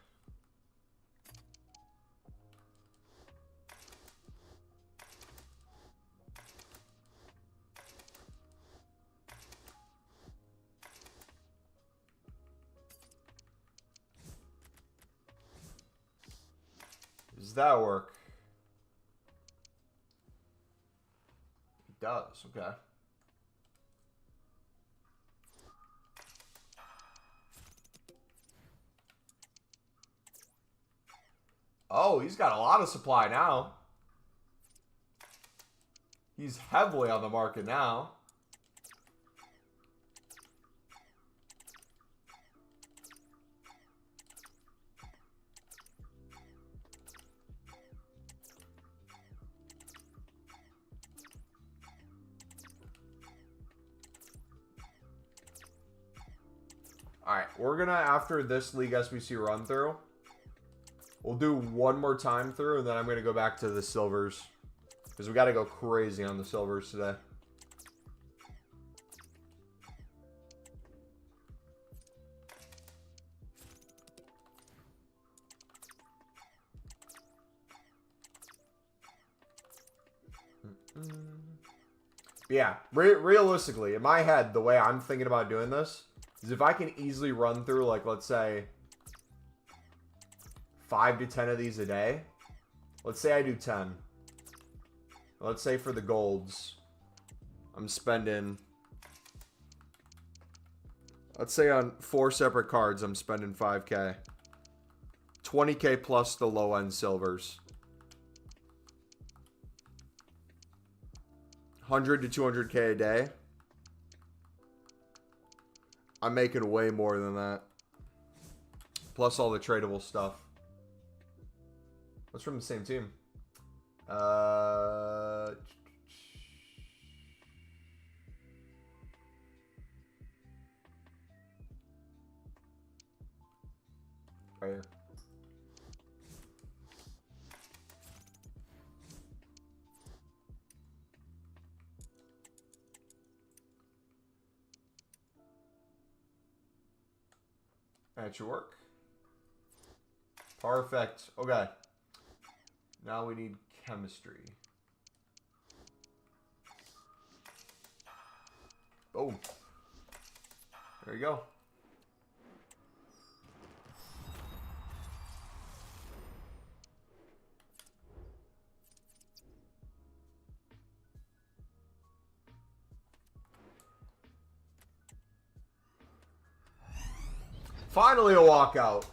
Does that work? It does, okay. Oh, he's got a lot of supply now. He's heavily on the market now. Alright, we're gonna, after this League SBC run through, we'll do one more time through, and then I'm gonna go back to the silvers. Because we gotta go crazy on the silvers today. Yeah, realistically, in my head, the way I'm thinking about doing this is if I can easily run through, like, let's say 5 to 10 of these a day. Let's say I do 10. Let's say for the golds, I'm spending, let's say on 4 separate cards, I'm spending 5K. 20K plus the low end silvers. 100 to 200K a day. I'm making way more than that. Plus all the tradable stuff. What's from the same team? Right here. That should work. Perfect. Okay. Now we need chemistry. Oh. There you go. Finally a walkout.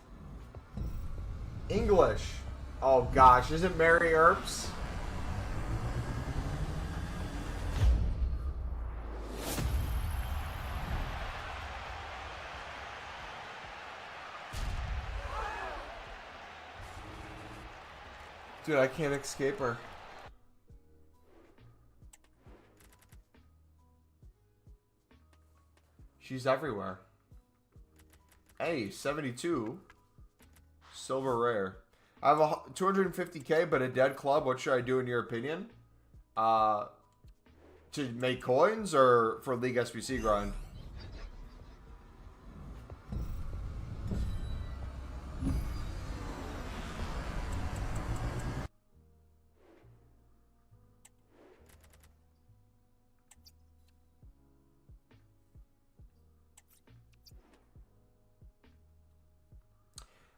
English. Oh gosh, is it Mary Earps? Dude, I can't escape her. She's everywhere. Hey, 72. Silver rare. I have a 250K, but a dead club. What should I do in your opinion? To make coins or for League SBC grind?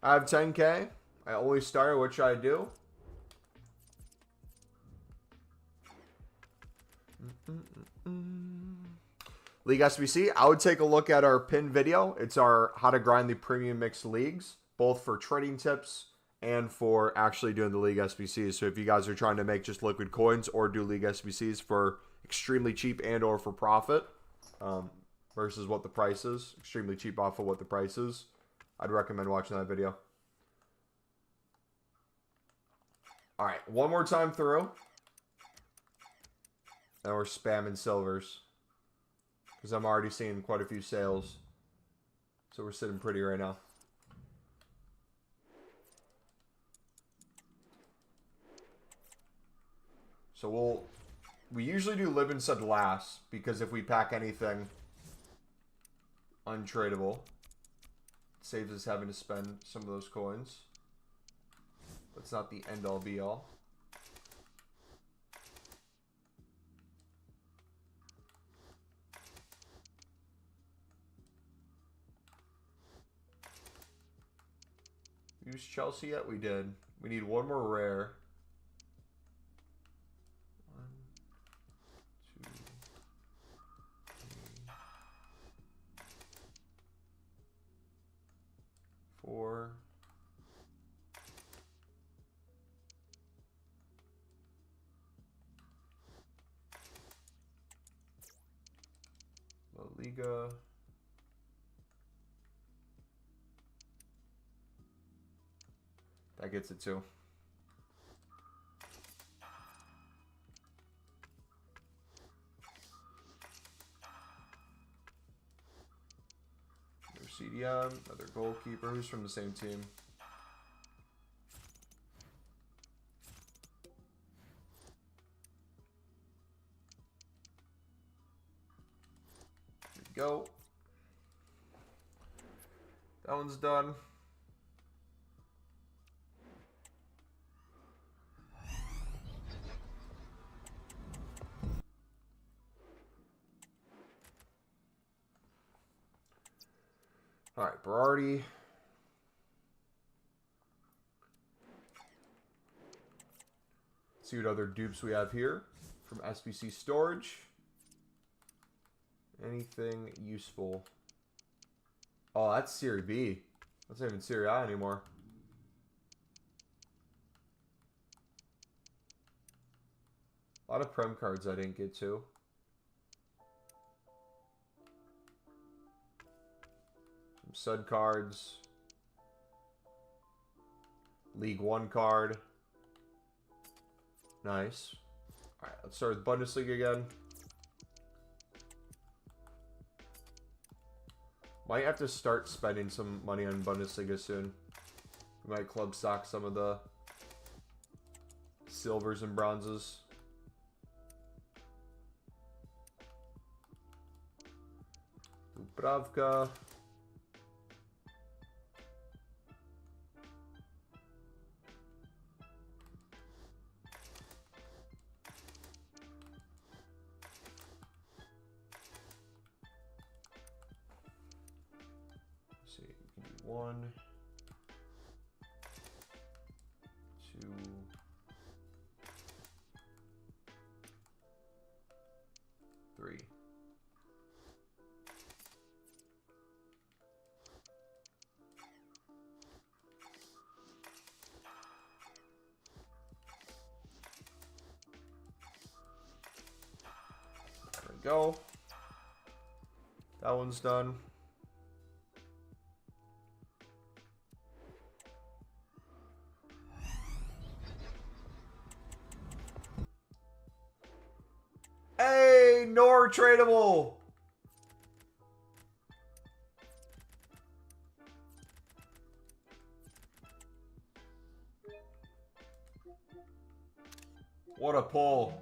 I have 10K. I always start. What should I do? League SBC. I would take a look at our pinned video. It's our how to grind the premium mixed leagues, both for trading tips and for actually doing the League SBCs. So if you guys are trying to make just liquid coins or do League SBCs for extremely cheap and or for profit, versus what the price is, extremely cheap off of what the price is, I'd recommend watching that video. All right, one more time through. And we're spamming silvers. Because I'm already seeing quite a few sales. So we're sitting pretty right now. So we usually do live and sud last. Because if we pack anything untradeable, it saves us having to spend some of those coins. But it's not the end all be all. Use Chelsea yet? We did. We need one more rare. 1, 2, 3, 4. La Liga. That gets it too. No DM, another goalkeeper. Who's from the same team? Here we go. That one's done. All right, Berardi. Let's see what other dupes we have here from SBC storage. Anything useful? Oh, that's Serie B. That's not even Serie A anymore. A lot of Prem cards I didn't get to. Some Sud cards. League One card. Nice. Alright, let's start with Bundesliga again. Might have to start spending some money on Bundesliga soon. We might club stock some of the silvers and bronzes. Dubravka. See, we can do 1, 2, 3. There we go. That one's done. Hey, nor tradable. What a pull.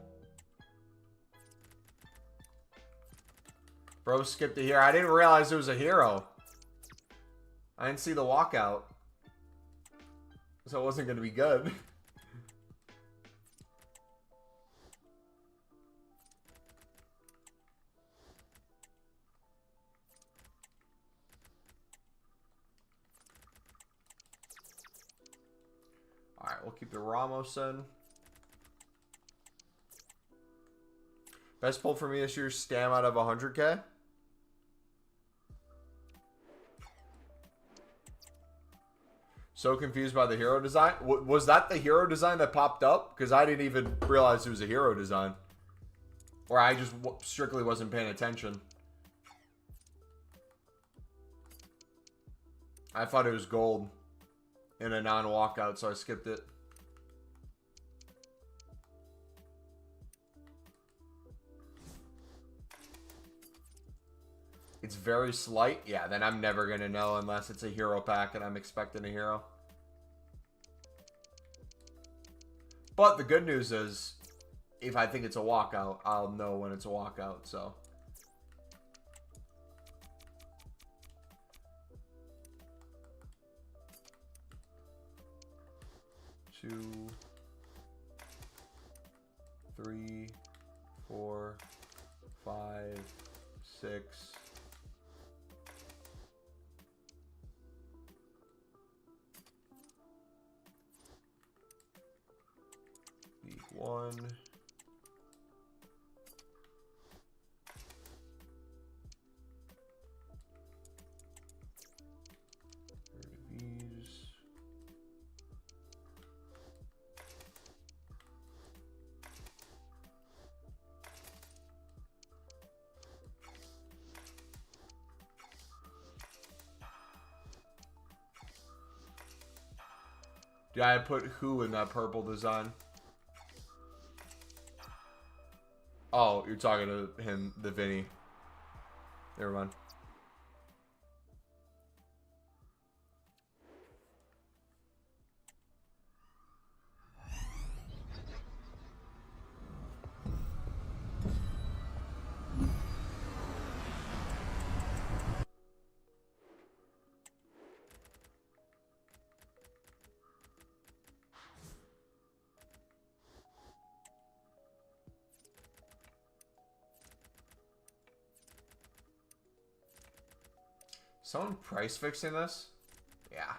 Bro skipped a hero. I didn't realize it was a hero. I didn't see the walkout. So it wasn't going to be good. Alright, we'll keep the Ramos in. Best pull for me this year, Stam out of 100K. So confused by the hero design. Was that the hero design that popped up? Because I didn't even realize it was a hero design. Or I just strictly wasn't paying attention. I thought it was gold in a non-walkout, so I skipped it. It's very slight. Yeah, then I'm never going to know unless it's a hero pack and I'm expecting a hero. But the good news is, if I think it's a walkout, I'll know when it's a walkout, so. Two, 3, 4, 5, 6. League One. These. Yeah, I put who in that purple design. Oh, you're talking to him, the Vinny. Never mind. Someone price fixing this? Yeah.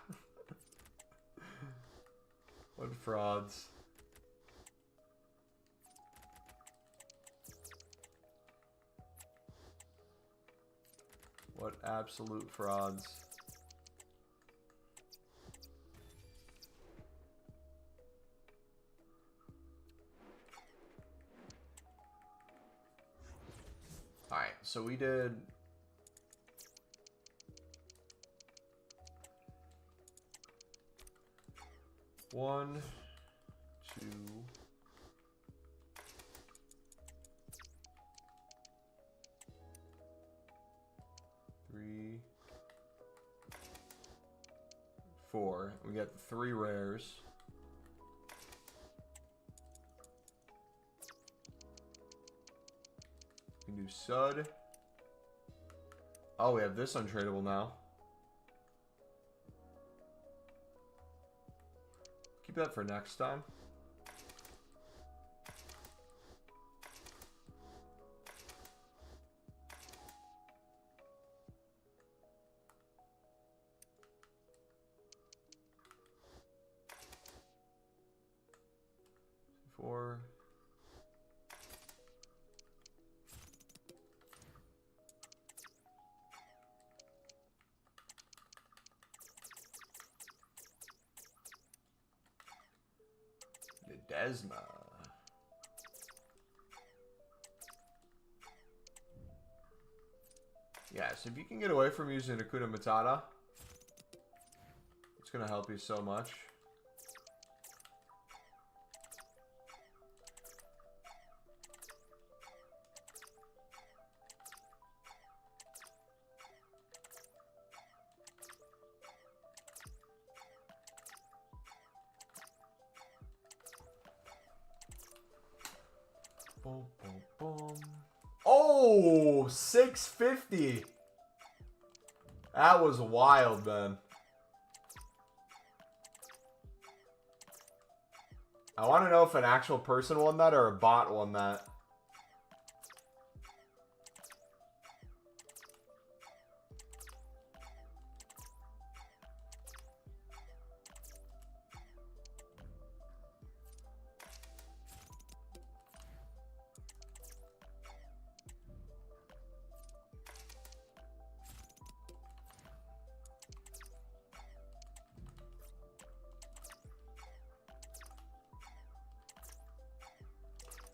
What frauds. What absolute frauds. Alright, so we did... One, two, three, four. We got 3 rares. We can do Sud. Oh, we have this untradeable now. Keep that for next time. Four. Desma. Yeah, so if you can get away from using Hakuna Matata, it's going to help you so much. Boom, boom, boom. Oh, 650. That was wild, man. I want to know if an actual person won that or a bot won that.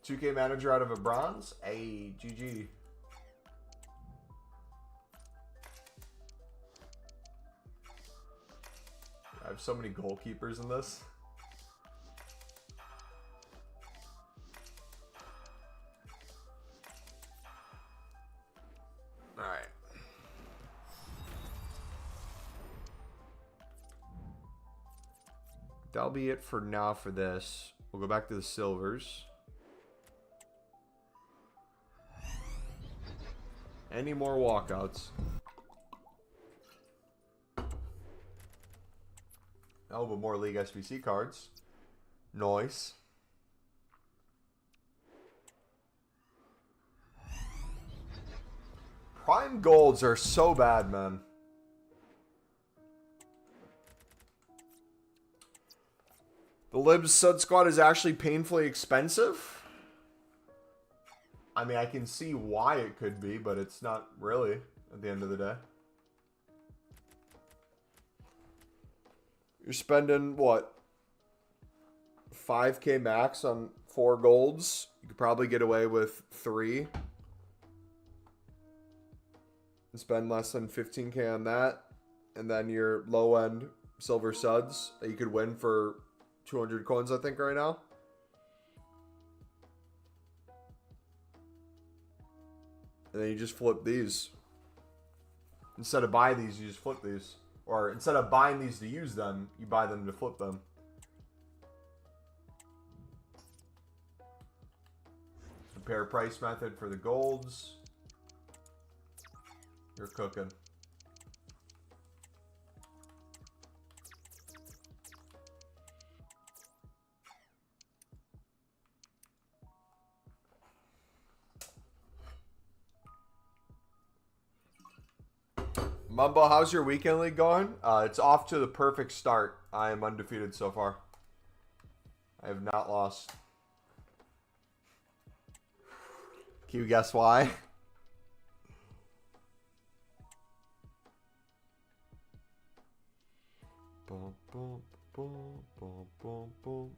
$2K manager out of a bronze? Hey, GG. I have so many goalkeepers in this. Alright. That'll be it for now for this. We'll go back to the silvers. Any more walkouts? Oh, but more League SBC cards. Nice. Prime golds are so bad, man. The Libs Sud Squad is actually painfully expensive. I mean, I can see why it could be, but it's not really at the end of the day. You're spending, what, 5K max on 4 golds? You could probably get away with 3. And spend less than 15K on that. And then your low-end silver suds that you could win for 200 coins, I think, right now. And then you just flip these. Instead of buying these, you just flip these. Or instead of buying these to use them, you buy them to flip them. Compare price method for the golds. You're cooking. Mumbo, how's your weekend league going? It's off to the perfect start. I am undefeated so far. I have not lost. Can you guess why? Boom, boom, boom, boom, boom, boom.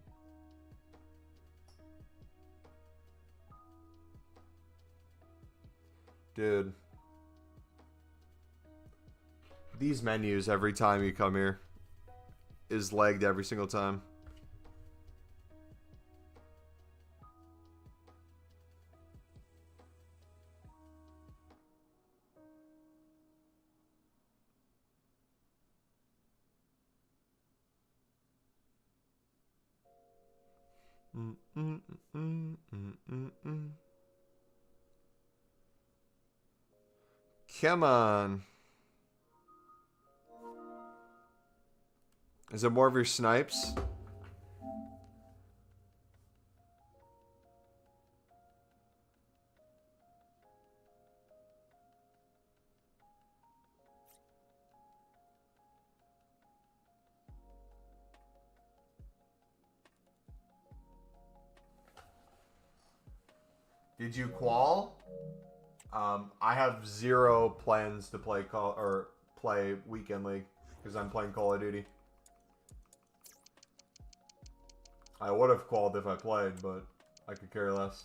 Dude. These menus every time you come here is lagged every single time. Come on. Is it more of your snipes? Did you qual? I have zero plans to play play weekend league because I'm playing Call of Duty. I would have qualled if I played, but I could care less.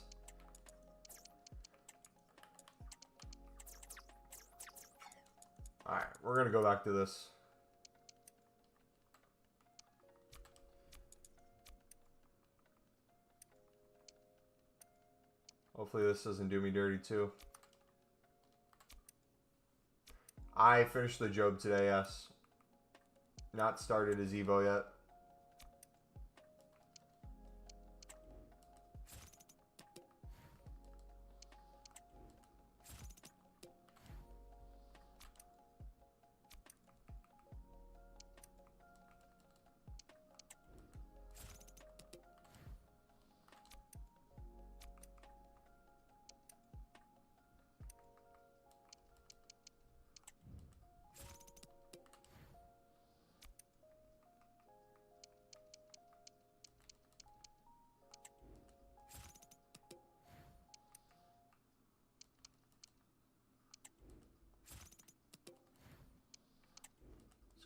Alright, we're gonna go back to this. Hopefully this doesn't do me dirty too. I finished the job today, yes. Not started his Evo yet.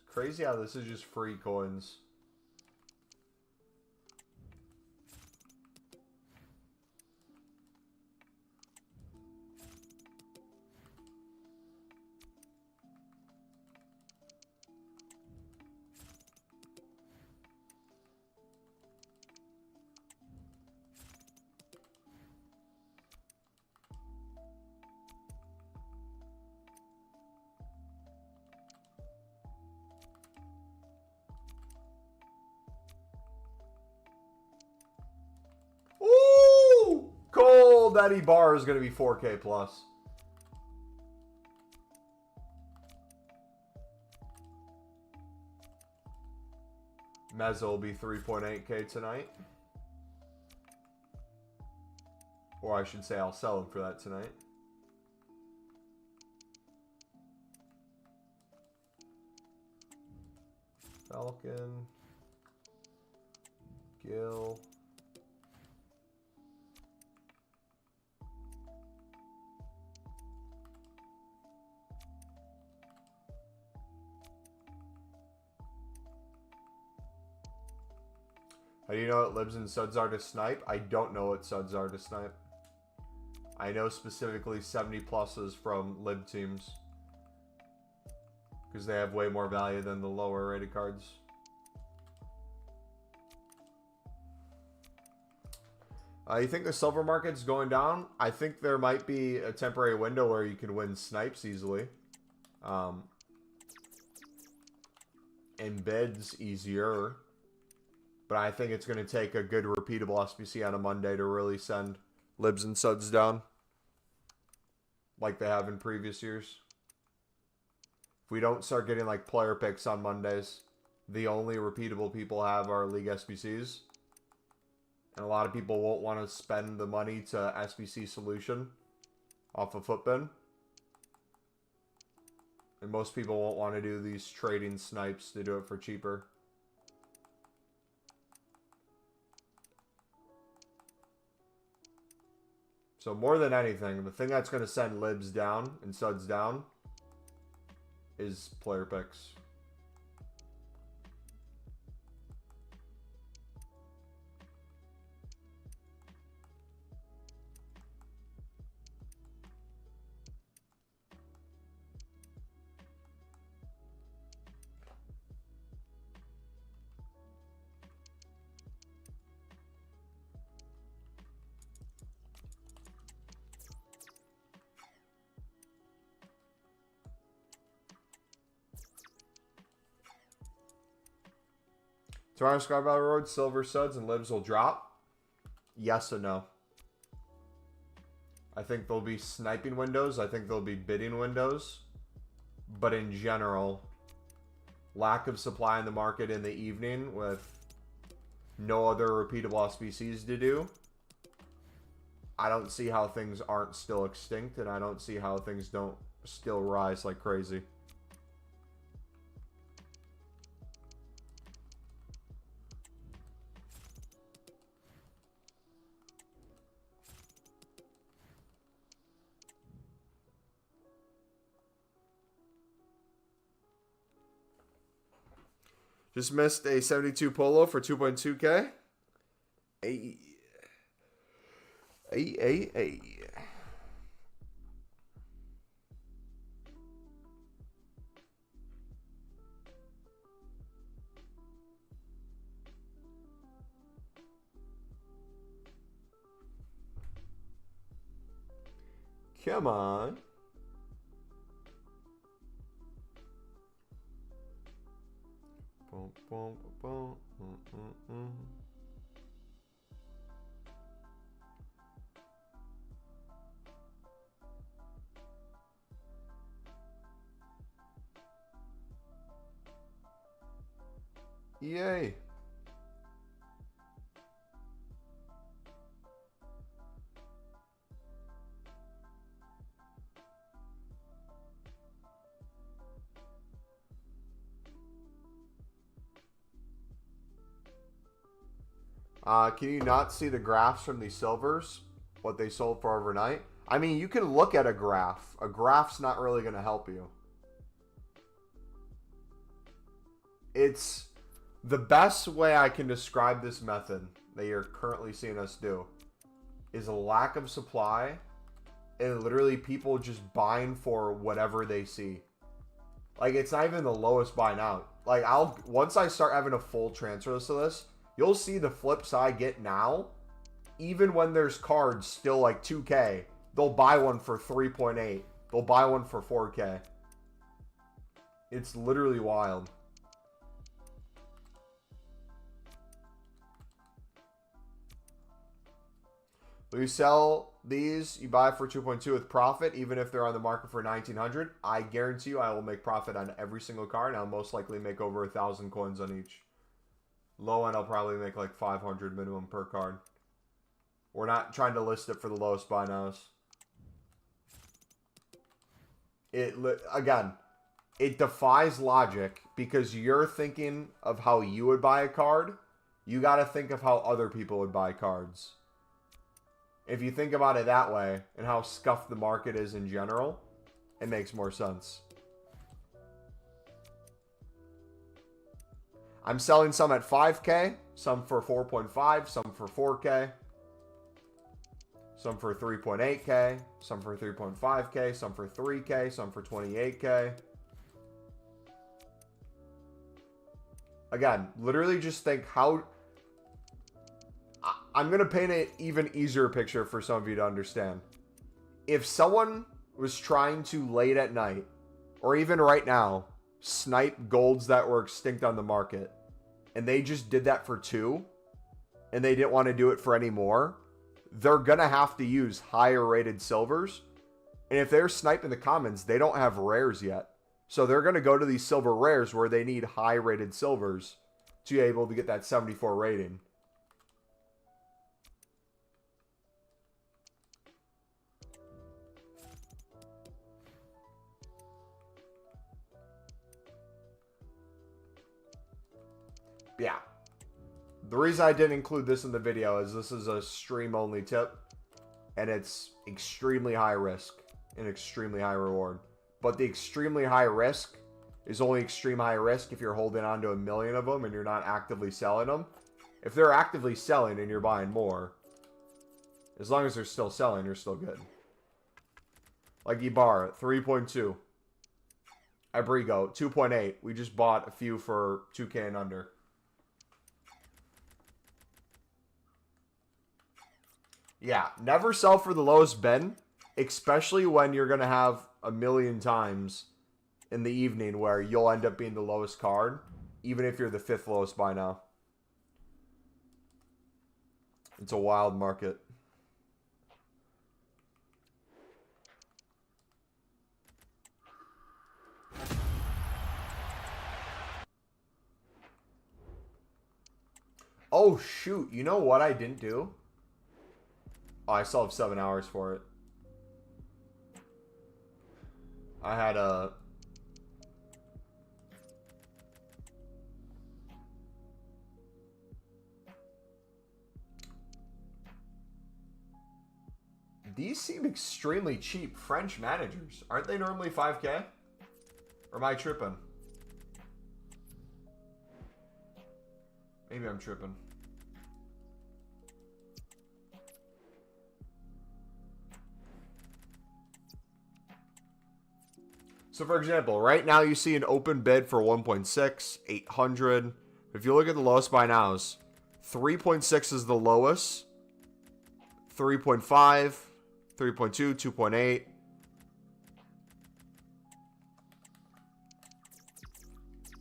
Crazy how this is just free coins. That bar is going to be 4K plus. Mezzo will be 3.8K tonight. Or I should say I'll sell him for that tonight. Falcon. Gil. How do you know what libs and suds are to snipe? I don't know what suds are to snipe. I know specifically 70 pluses from lib teams. Because they have way more value than the lower rated cards. You think the silver market's going down? I think there might be a temporary window where you can win snipes easily. And bids easier. But I think it's going to take a good repeatable SBC on a Monday to really send libs and suds down. Like they have in previous years. If we don't start getting like player picks on Mondays, the only repeatable people have are League SBCs. And a lot of people won't want to spend the money to SBC solution off of Footbin. And most people won't want to do these trading snipes to do it for cheaper. So more than anything, the thing that's going to send libs down and suds down is player picks. Toronto Sky Battle Road, silver suds and libs will drop? Yes and no. I think there'll be sniping windows. I think there'll be bidding windows. But in general, lack of supply in the market in the evening with no other repeatable SBCs to do. I don't see how things aren't still extinct, and I don't see how things don't still rise like crazy. Just missed a 72 polo for 2.2K. Hey. Hey. Come on. Yay. Can you not see the graphs from these silvers? What they sold for overnight? I mean, you can look at a graph. A graph's not really going to help you. It's the best way I can describe this method that you're currently seeing us do is a lack of supply and literally people just buying for whatever they see. Like, it's not even the lowest buy now. Like, once I start having a full transfer list of this, you'll see the flips I get now. Even when there's cards still like 2K, they'll buy one for 3.8. They'll buy one for 4K. It's literally wild. Will you sell these? You buy for 2.2 with profit, even if they're on the market for 1,900. I guarantee you I will make profit on every single card, and I'll most likely make over 1,000 coins on each. Low end, I'll probably make like 500 minimum per card. We're not trying to list it for the lowest buy nows. Again, it defies logic because you're thinking of how you would buy a card. You got to think of how other people would buy cards. If you think about it that way and how scuffed the market is in general, it makes more sense. I'm selling some at 5K, some for 4.5, some for 4K, some for 3.8K, some for 3.5K, some for 3K, some for 28K. Again, literally just think how... I'm going to paint an even easier picture for some of you to understand. If someone was trying to late at night, or even right now, snipe golds that were extinct on the market, and they just did that for 2, and they didn't want to do it for any more, they're going to have to use higher rated silvers. And if they're sniping the commons, they don't have rares yet. So they're going to go to these silver rares where they need high rated silvers to be able to get that 74 rating. Yeah. The reason I didn't include this in the video is this is a stream-only tip. And it's extremely high risk and extremely high reward. But the extremely high risk is only extreme high risk if you're holding on to 1 million of them and you're not actively selling them. If they're actively selling and you're buying more, as long as they're still selling, you're still good. Like Ibarra, 3.2. Abrigo, 2.8. We just bought a few for 2K and under. Yeah, never sell for the lowest bid, especially when you're going to have 1 million times in the evening where you'll end up being the lowest card, even if you're the 5th lowest by now. It's a wild market. Oh, shoot. You know what I didn't do? Oh, I still have 7 hours for it. I had a... These seem extremely cheap. French managers. Aren't they normally 5K? Or am I tripping? Maybe I'm tripping. So, for example, right now you see an open bid for 1.6, 800. If you look at the lowest buy nows, 3.6 is the lowest, 3.5, 3.2, 2.8.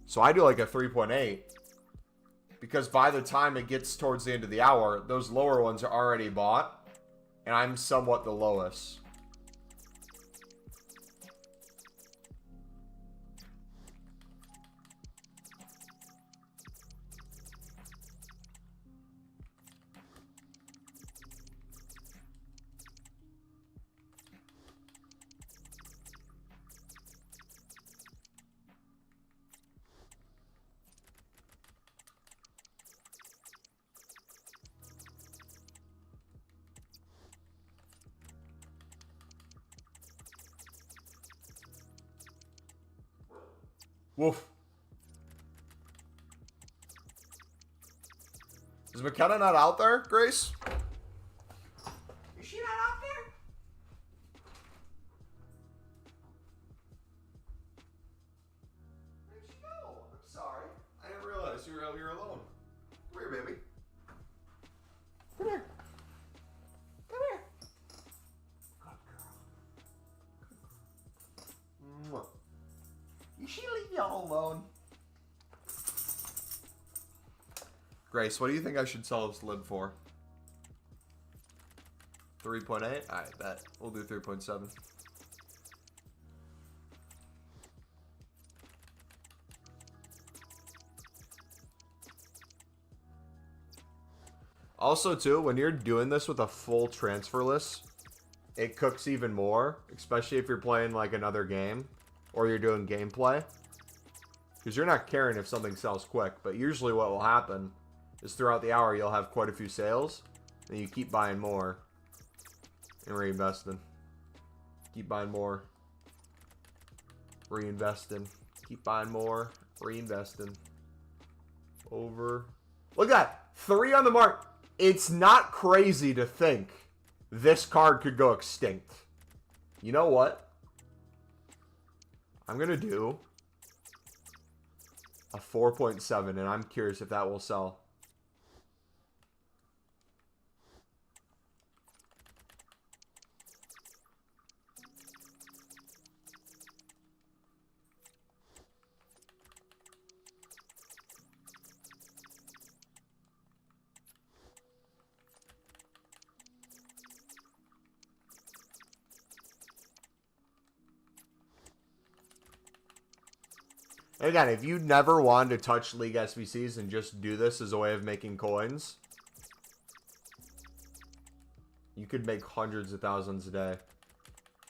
So I do like a 3.8 because by the time it gets towards the end of the hour, those lower ones are already bought, and I'm somewhat the lowest. Woof. Is McKenna not out there, Grace? Is she not out there? Where'd she go? I'm sorry. I didn't realize you were out here alone. Come here, baby. Come here. Come here. Good girl. You should leave y'all alone. Grace, what do you think I should sell this lid for? 3.8? Alright, bet. We'll do 3.7. Also, too, when you're doing this with a full transfer list, it cooks even more, especially if you're playing like another game or you're doing gameplay. Because you're not caring if something sells quick, but usually what will happen is throughout the hour you'll have quite a few sales, and you keep buying more and reinvesting. Keep buying more, reinvesting. Keep buying more, reinvesting. Over. Look at that. 3 on the mark. It's not crazy to think this card could go extinct. You know what? I'm going to do a 4.7, and I'm curious if that will sell. And again, if you never wanted to touch League SBCs and just do this as a way of making coins, you could make hundreds of thousands a day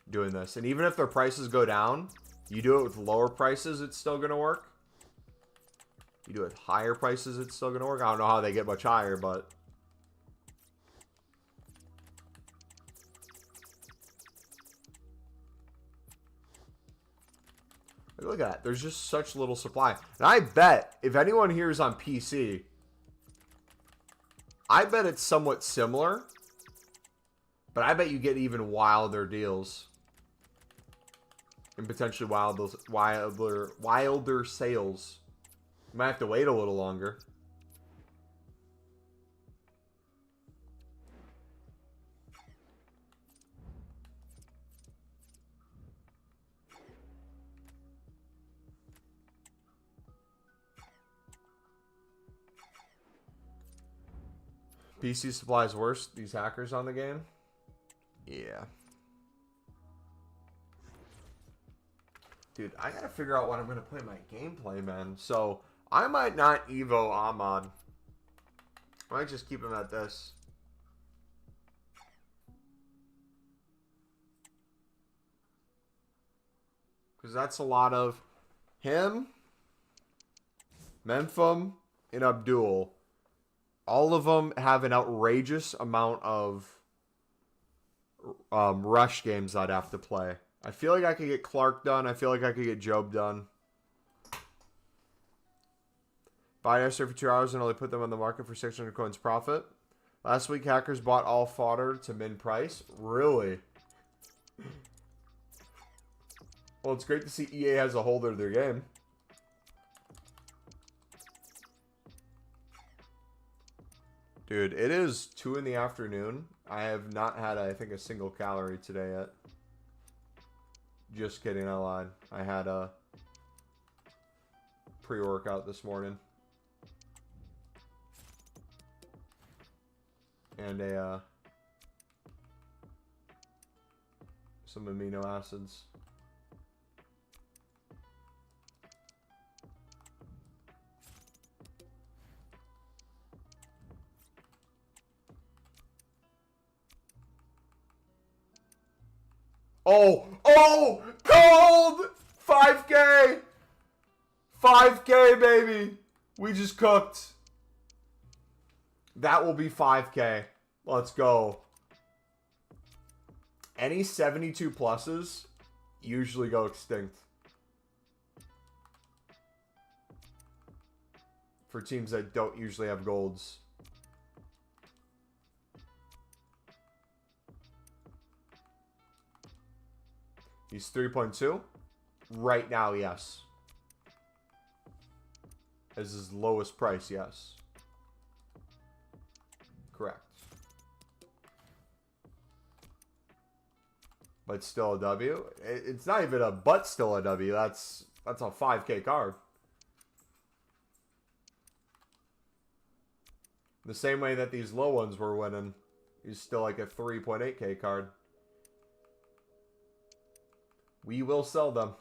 doing this. And even if their prices go down, you do it with lower prices, it's still going to work. You do it higher prices, it's still going to work. I don't know how they get much higher, but... Look at that. There's just such little supply. And I bet, if anyone here is on PC, I bet it's somewhat similar. But I bet you get even wilder deals. And potentially wilder sales. You might have to wait a little longer. PC supply is worse. These hackers on the game. Yeah. Dude, I gotta figure out when I'm gonna play my gameplay, man. So, I might not Evo Ahmad. I might just keep him at this. Because that's a lot of him, Mempham, and Abdul. All of them have an outrageous amount of rush games I'd have to play. I feel like I could get Clark done. I feel like I could get Job done. Buy an extra for 2 hours and only put them on the market for 600 coins profit. Last week, hackers bought all fodder to min price. Really? Well, it's great to see EA has a hold of their game. Dude, it is 2 in the afternoon. I have not had, I think, a single calorie today yet. Just kidding, I lied. I had a pre-workout this morning. And some amino acids. Oh, cold! 5K! 5K, baby! We just cooked. That will be 5K. Let's go. Any 72 pluses usually go extinct. For teams that don't usually have golds. He's 3.2. Right now, yes. As his lowest price, yes. Correct. But still a W. It's not even a but still a W. That's a 5K card. The same way that these low ones were winning. He's still like a 3.8K card. We will sell them.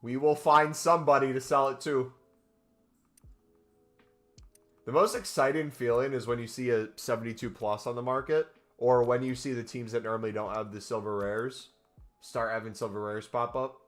We will find somebody to sell it to. The most exciting feeling is when you see a 72 plus on the market, or when you see the teams that normally don't have the silver rares start having silver rares pop up.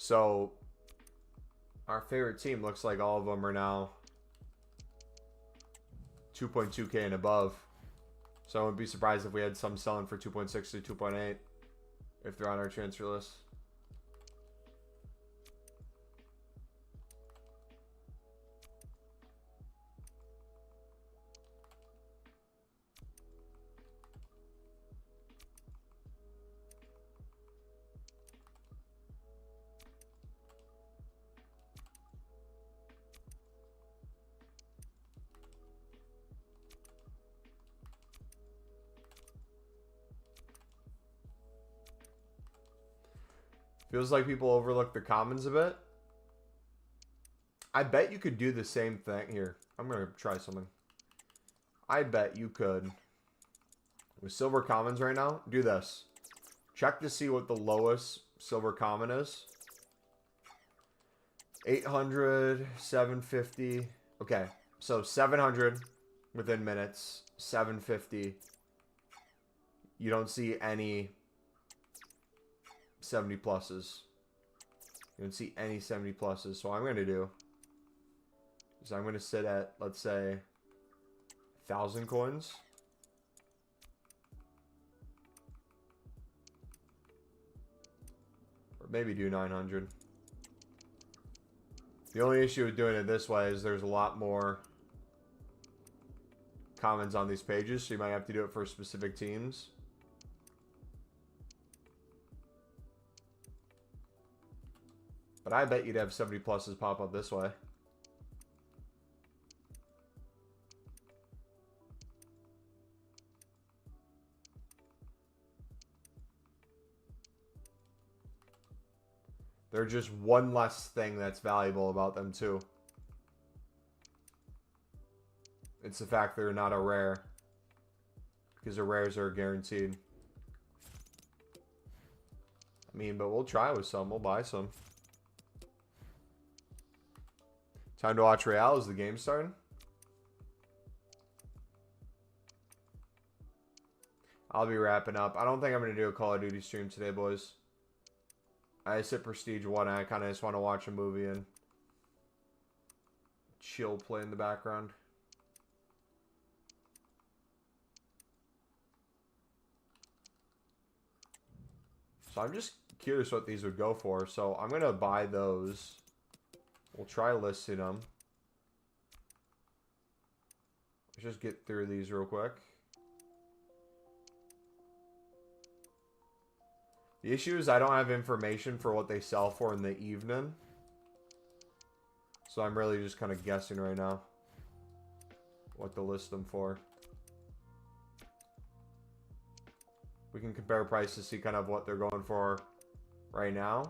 So, our favorite team looks like all of them are now 2.2K and above. So I wouldn't be surprised if we had some selling for 2.6 to 2.8 if they're on our transfer list. Feels like people overlook the commons a bit. I bet you could do the same thing. Here, I'm going to try something. I bet you could, with silver commons right now, do this. Check to see what the lowest silver common is. 800, 750. Okay, so 700 within minutes. 750. You don't see any 70 pluses. You don't see any 70 pluses. So what I'm going to do is I'm going to sit at, let's say, 1,000 coins. Or maybe do 900. The only issue with doing it this way is there's a lot more commons on these pages, so you might have to do it for specific teams. But I bet you'd have 70 pluses pop up this way. They're just one less thing that's valuable about them, too. It's the fact they're not a rare. Because the rares are guaranteed. I mean, but we'll try with some. We'll buy some. Time to watch Real. Is the game starting? I'll be wrapping up. I don't think I'm going to do a Call of Duty stream today, boys. I sit Prestige 1. I kind of just want to watch a movie and chill, play in the background. So I'm just curious what these would go for. So I'm going to buy those. We'll try listing them. Let's just get through these real quick. The issue is I don't have information for what they sell for in the evening. So I'm really just kind of guessing right now what to list them for. We can compare prices, see kind of what they're going for right now.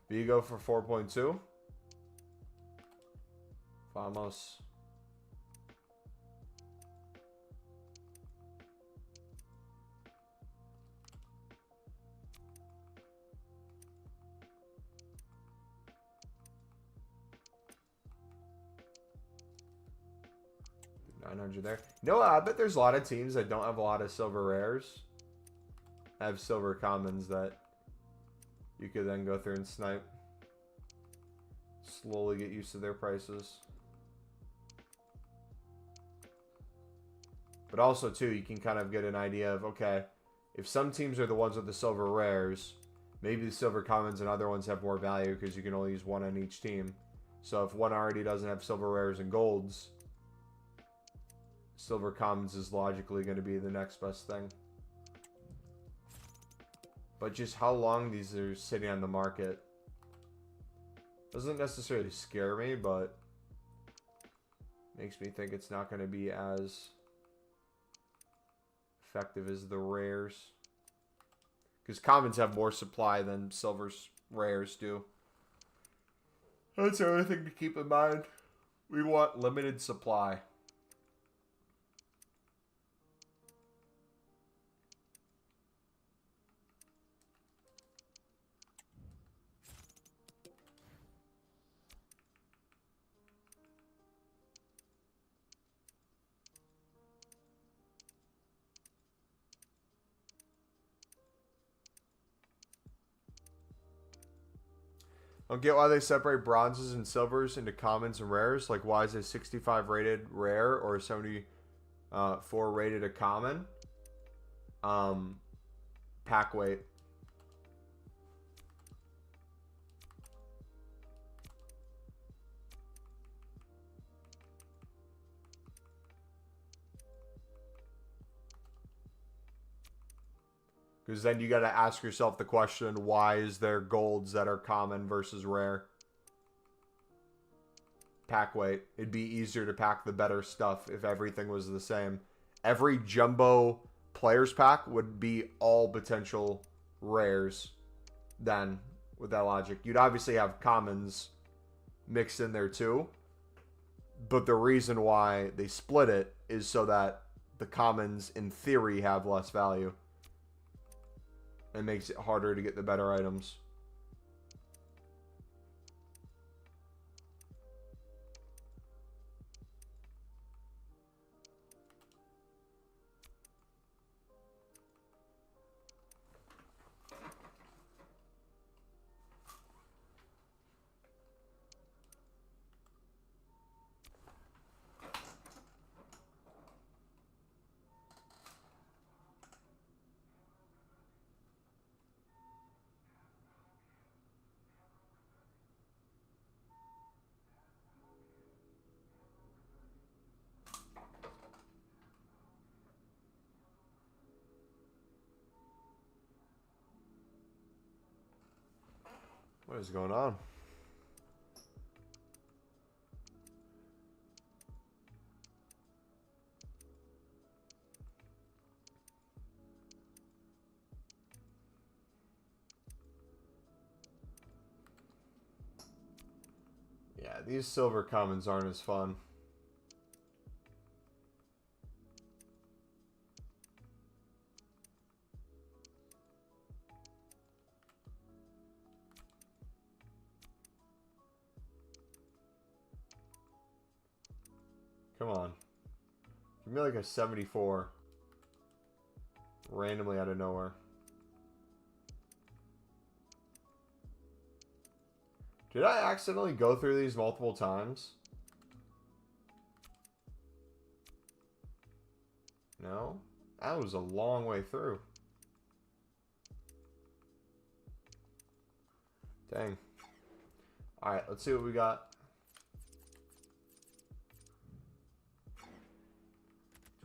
Vigo for 4.2. Vamos. $900 there. No, I bet there's a lot of teams that don't have a lot of silver rares. Have silver commons that you could then go through and snipe. Slowly get used to their prices. But also, too, you can kind of get an idea of, okay, if some teams are the ones with the silver rares, maybe the silver commons and other ones have more value because you can only use one on each team. So if one already doesn't have silver rares and golds, silver commons is logically going to be the next best thing. But just how long these are sitting on the market doesn't necessarily scare me, but makes me think it's not going to be as effective as the rares. Because commons have more supply than silver's rares do. That's the other thing to keep in mind. We want limited supply. I don't get why they separate bronzes and silvers into commons and rares. Like, why is a 65 rated rare or a 74 rated a common? Pack weight. Because then you got to ask yourself the question, why is there golds that are common versus rare? Pack weight. It'd be easier to pack the better stuff if everything was the same. Every jumbo players pack would be all potential rares then, with that logic. You'd obviously have commons mixed in there too. But the reason why they split it is so that the commons, in theory, have less value. It makes it harder to get the better items. What is going on? Yeah, these silver commons aren't as fun. Come on. Give me like a 74. Randomly out of nowhere. Did I accidentally go through these multiple times? No? That was a long way through. Dang. Alright, let's see what we got.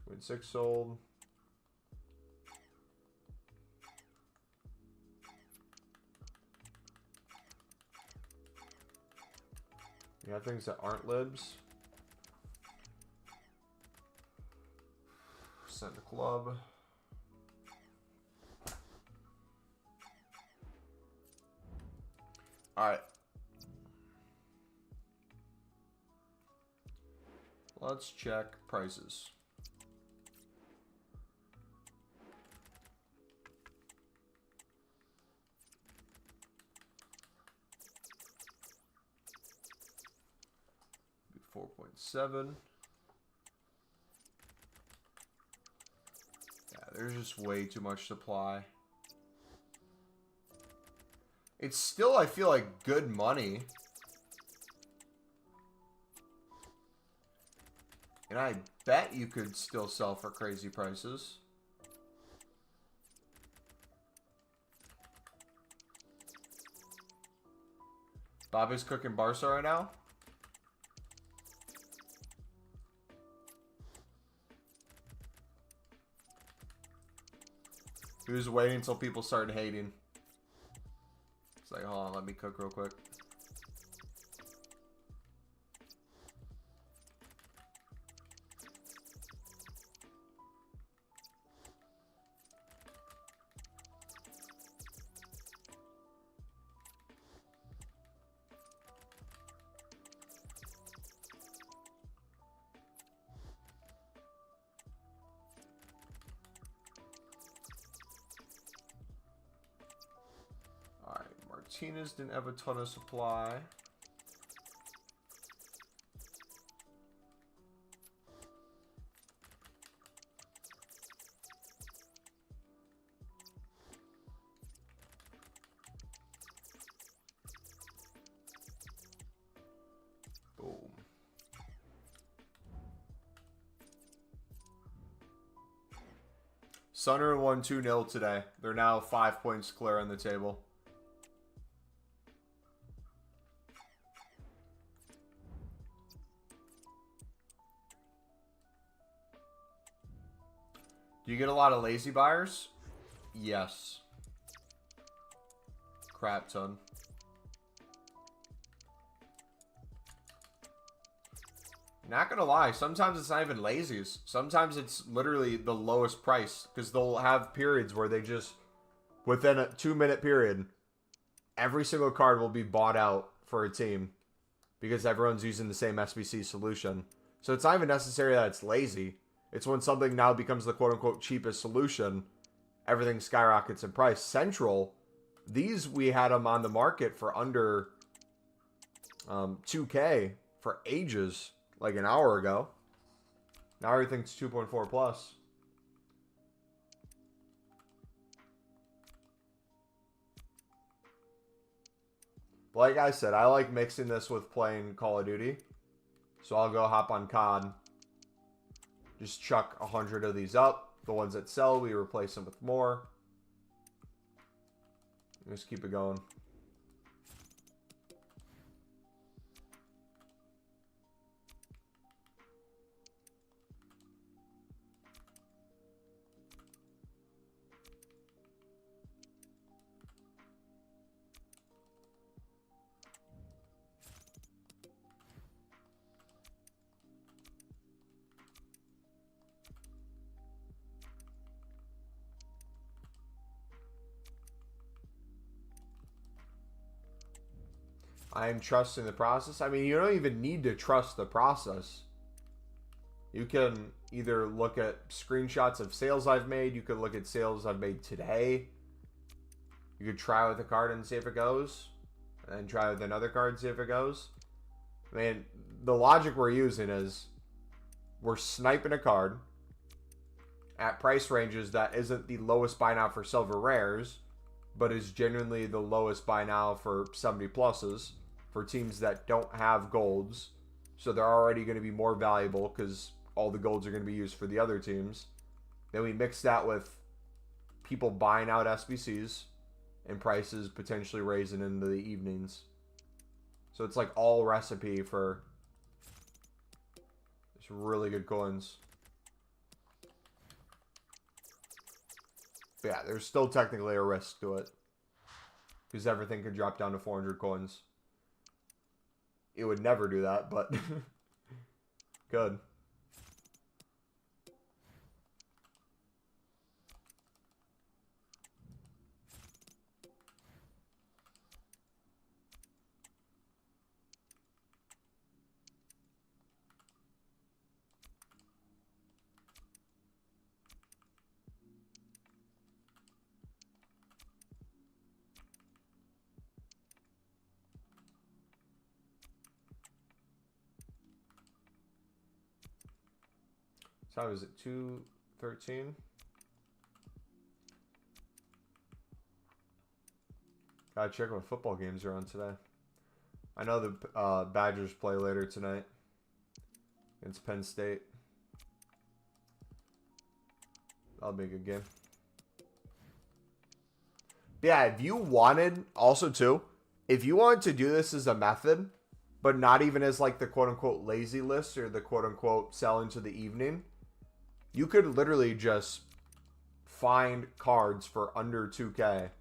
26 sold. We have things that aren't libs. Send to club. Alright. Let's check prices. Be 4.7. Yeah, there's just way too much supply. It's still, I feel like, good money. And I bet you could still sell for crazy prices. Bobby's cooking Barca right now. He was waiting until people started hating. It's like, hold on, let me cook real quick. Martinez didn't have a ton of supply. Boom. Sunderland won 2-0 today. They're now 5 points clear on the table. Do you get a lot of lazy buyers? Yes. Crap ton. Not gonna lie, sometimes it's not even lazies. Sometimes it's literally the lowest price. Because they'll have periods where they just, within a 2-minute period, every single card will be bought out for a team. Because everyone's using the same SBC solution. So it's not even necessary that it's lazy. It's when something now becomes the quote-unquote cheapest solution, everything skyrockets in price. Central, these we had them on the market for under 2K for ages. Like an hour ago. Now everything's 2.4 plus. Like I said, I like mixing this with playing Call of Duty. So I'll go hop on COD. Just chuck 100 of these up. The ones that sell, we replace them with more. Just keep it going. I am trusting the process. I mean, you don't even need to trust the process. You can either look at screenshots of sales I've made. You could look at sales I've made today. You could try with a card and see if it goes. And then try with another card and see if it goes. I mean, the logic we're using is we're sniping a card at price ranges that isn't the lowest buy now for silver rares, but is genuinely the lowest buy now for 70 pluses for teams that don't have golds. So they're already going to be more valuable because all the golds are going to be used for the other teams. Then we mix that with people buying out SBCs and prices potentially raising into the evenings. So it's like all recipe for just really good coins. But yeah, there's still technically a risk to it. Because everything could drop down to 400 coins. It would never do that, but good. Time is it 2:13? Gotta check what football games are on today. I know the Badgers play later tonight against Penn State. That'll be a good game. But yeah, if you wanted, also too, if you wanted to do this as a method, but not even as like the quote-unquote lazy list or the quote-unquote sell into the evening, you could literally just find cards for under 2K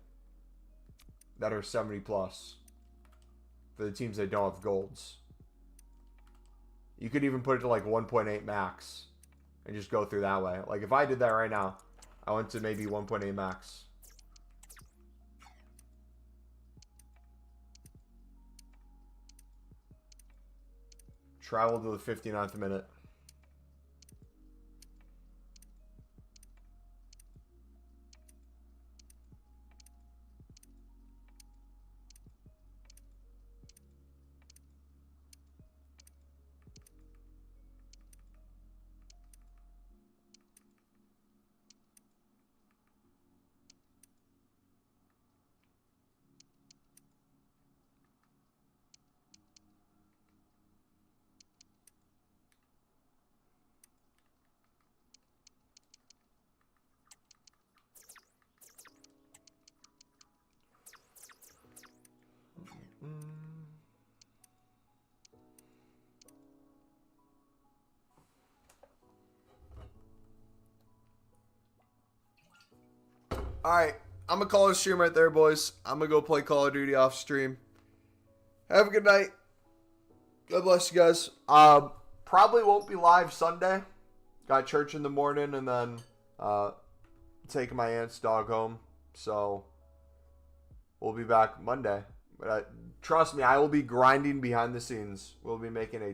that are 70 plus for the teams that don't have golds. You could even put it to like 1.8 max and just go through that way. Like if I did that right now, I went to maybe 1.8 max. Travel to the 59th minute. Alright, I'm going to call it a stream right there, boys. I'm going to go play Call of Duty off stream. Have a good night. God bless you guys. Probably won't be live Sunday. Got church in the morning and then taking my aunt's dog home. So we'll be back Monday. But trust me, I will be grinding behind the scenes. We'll be making a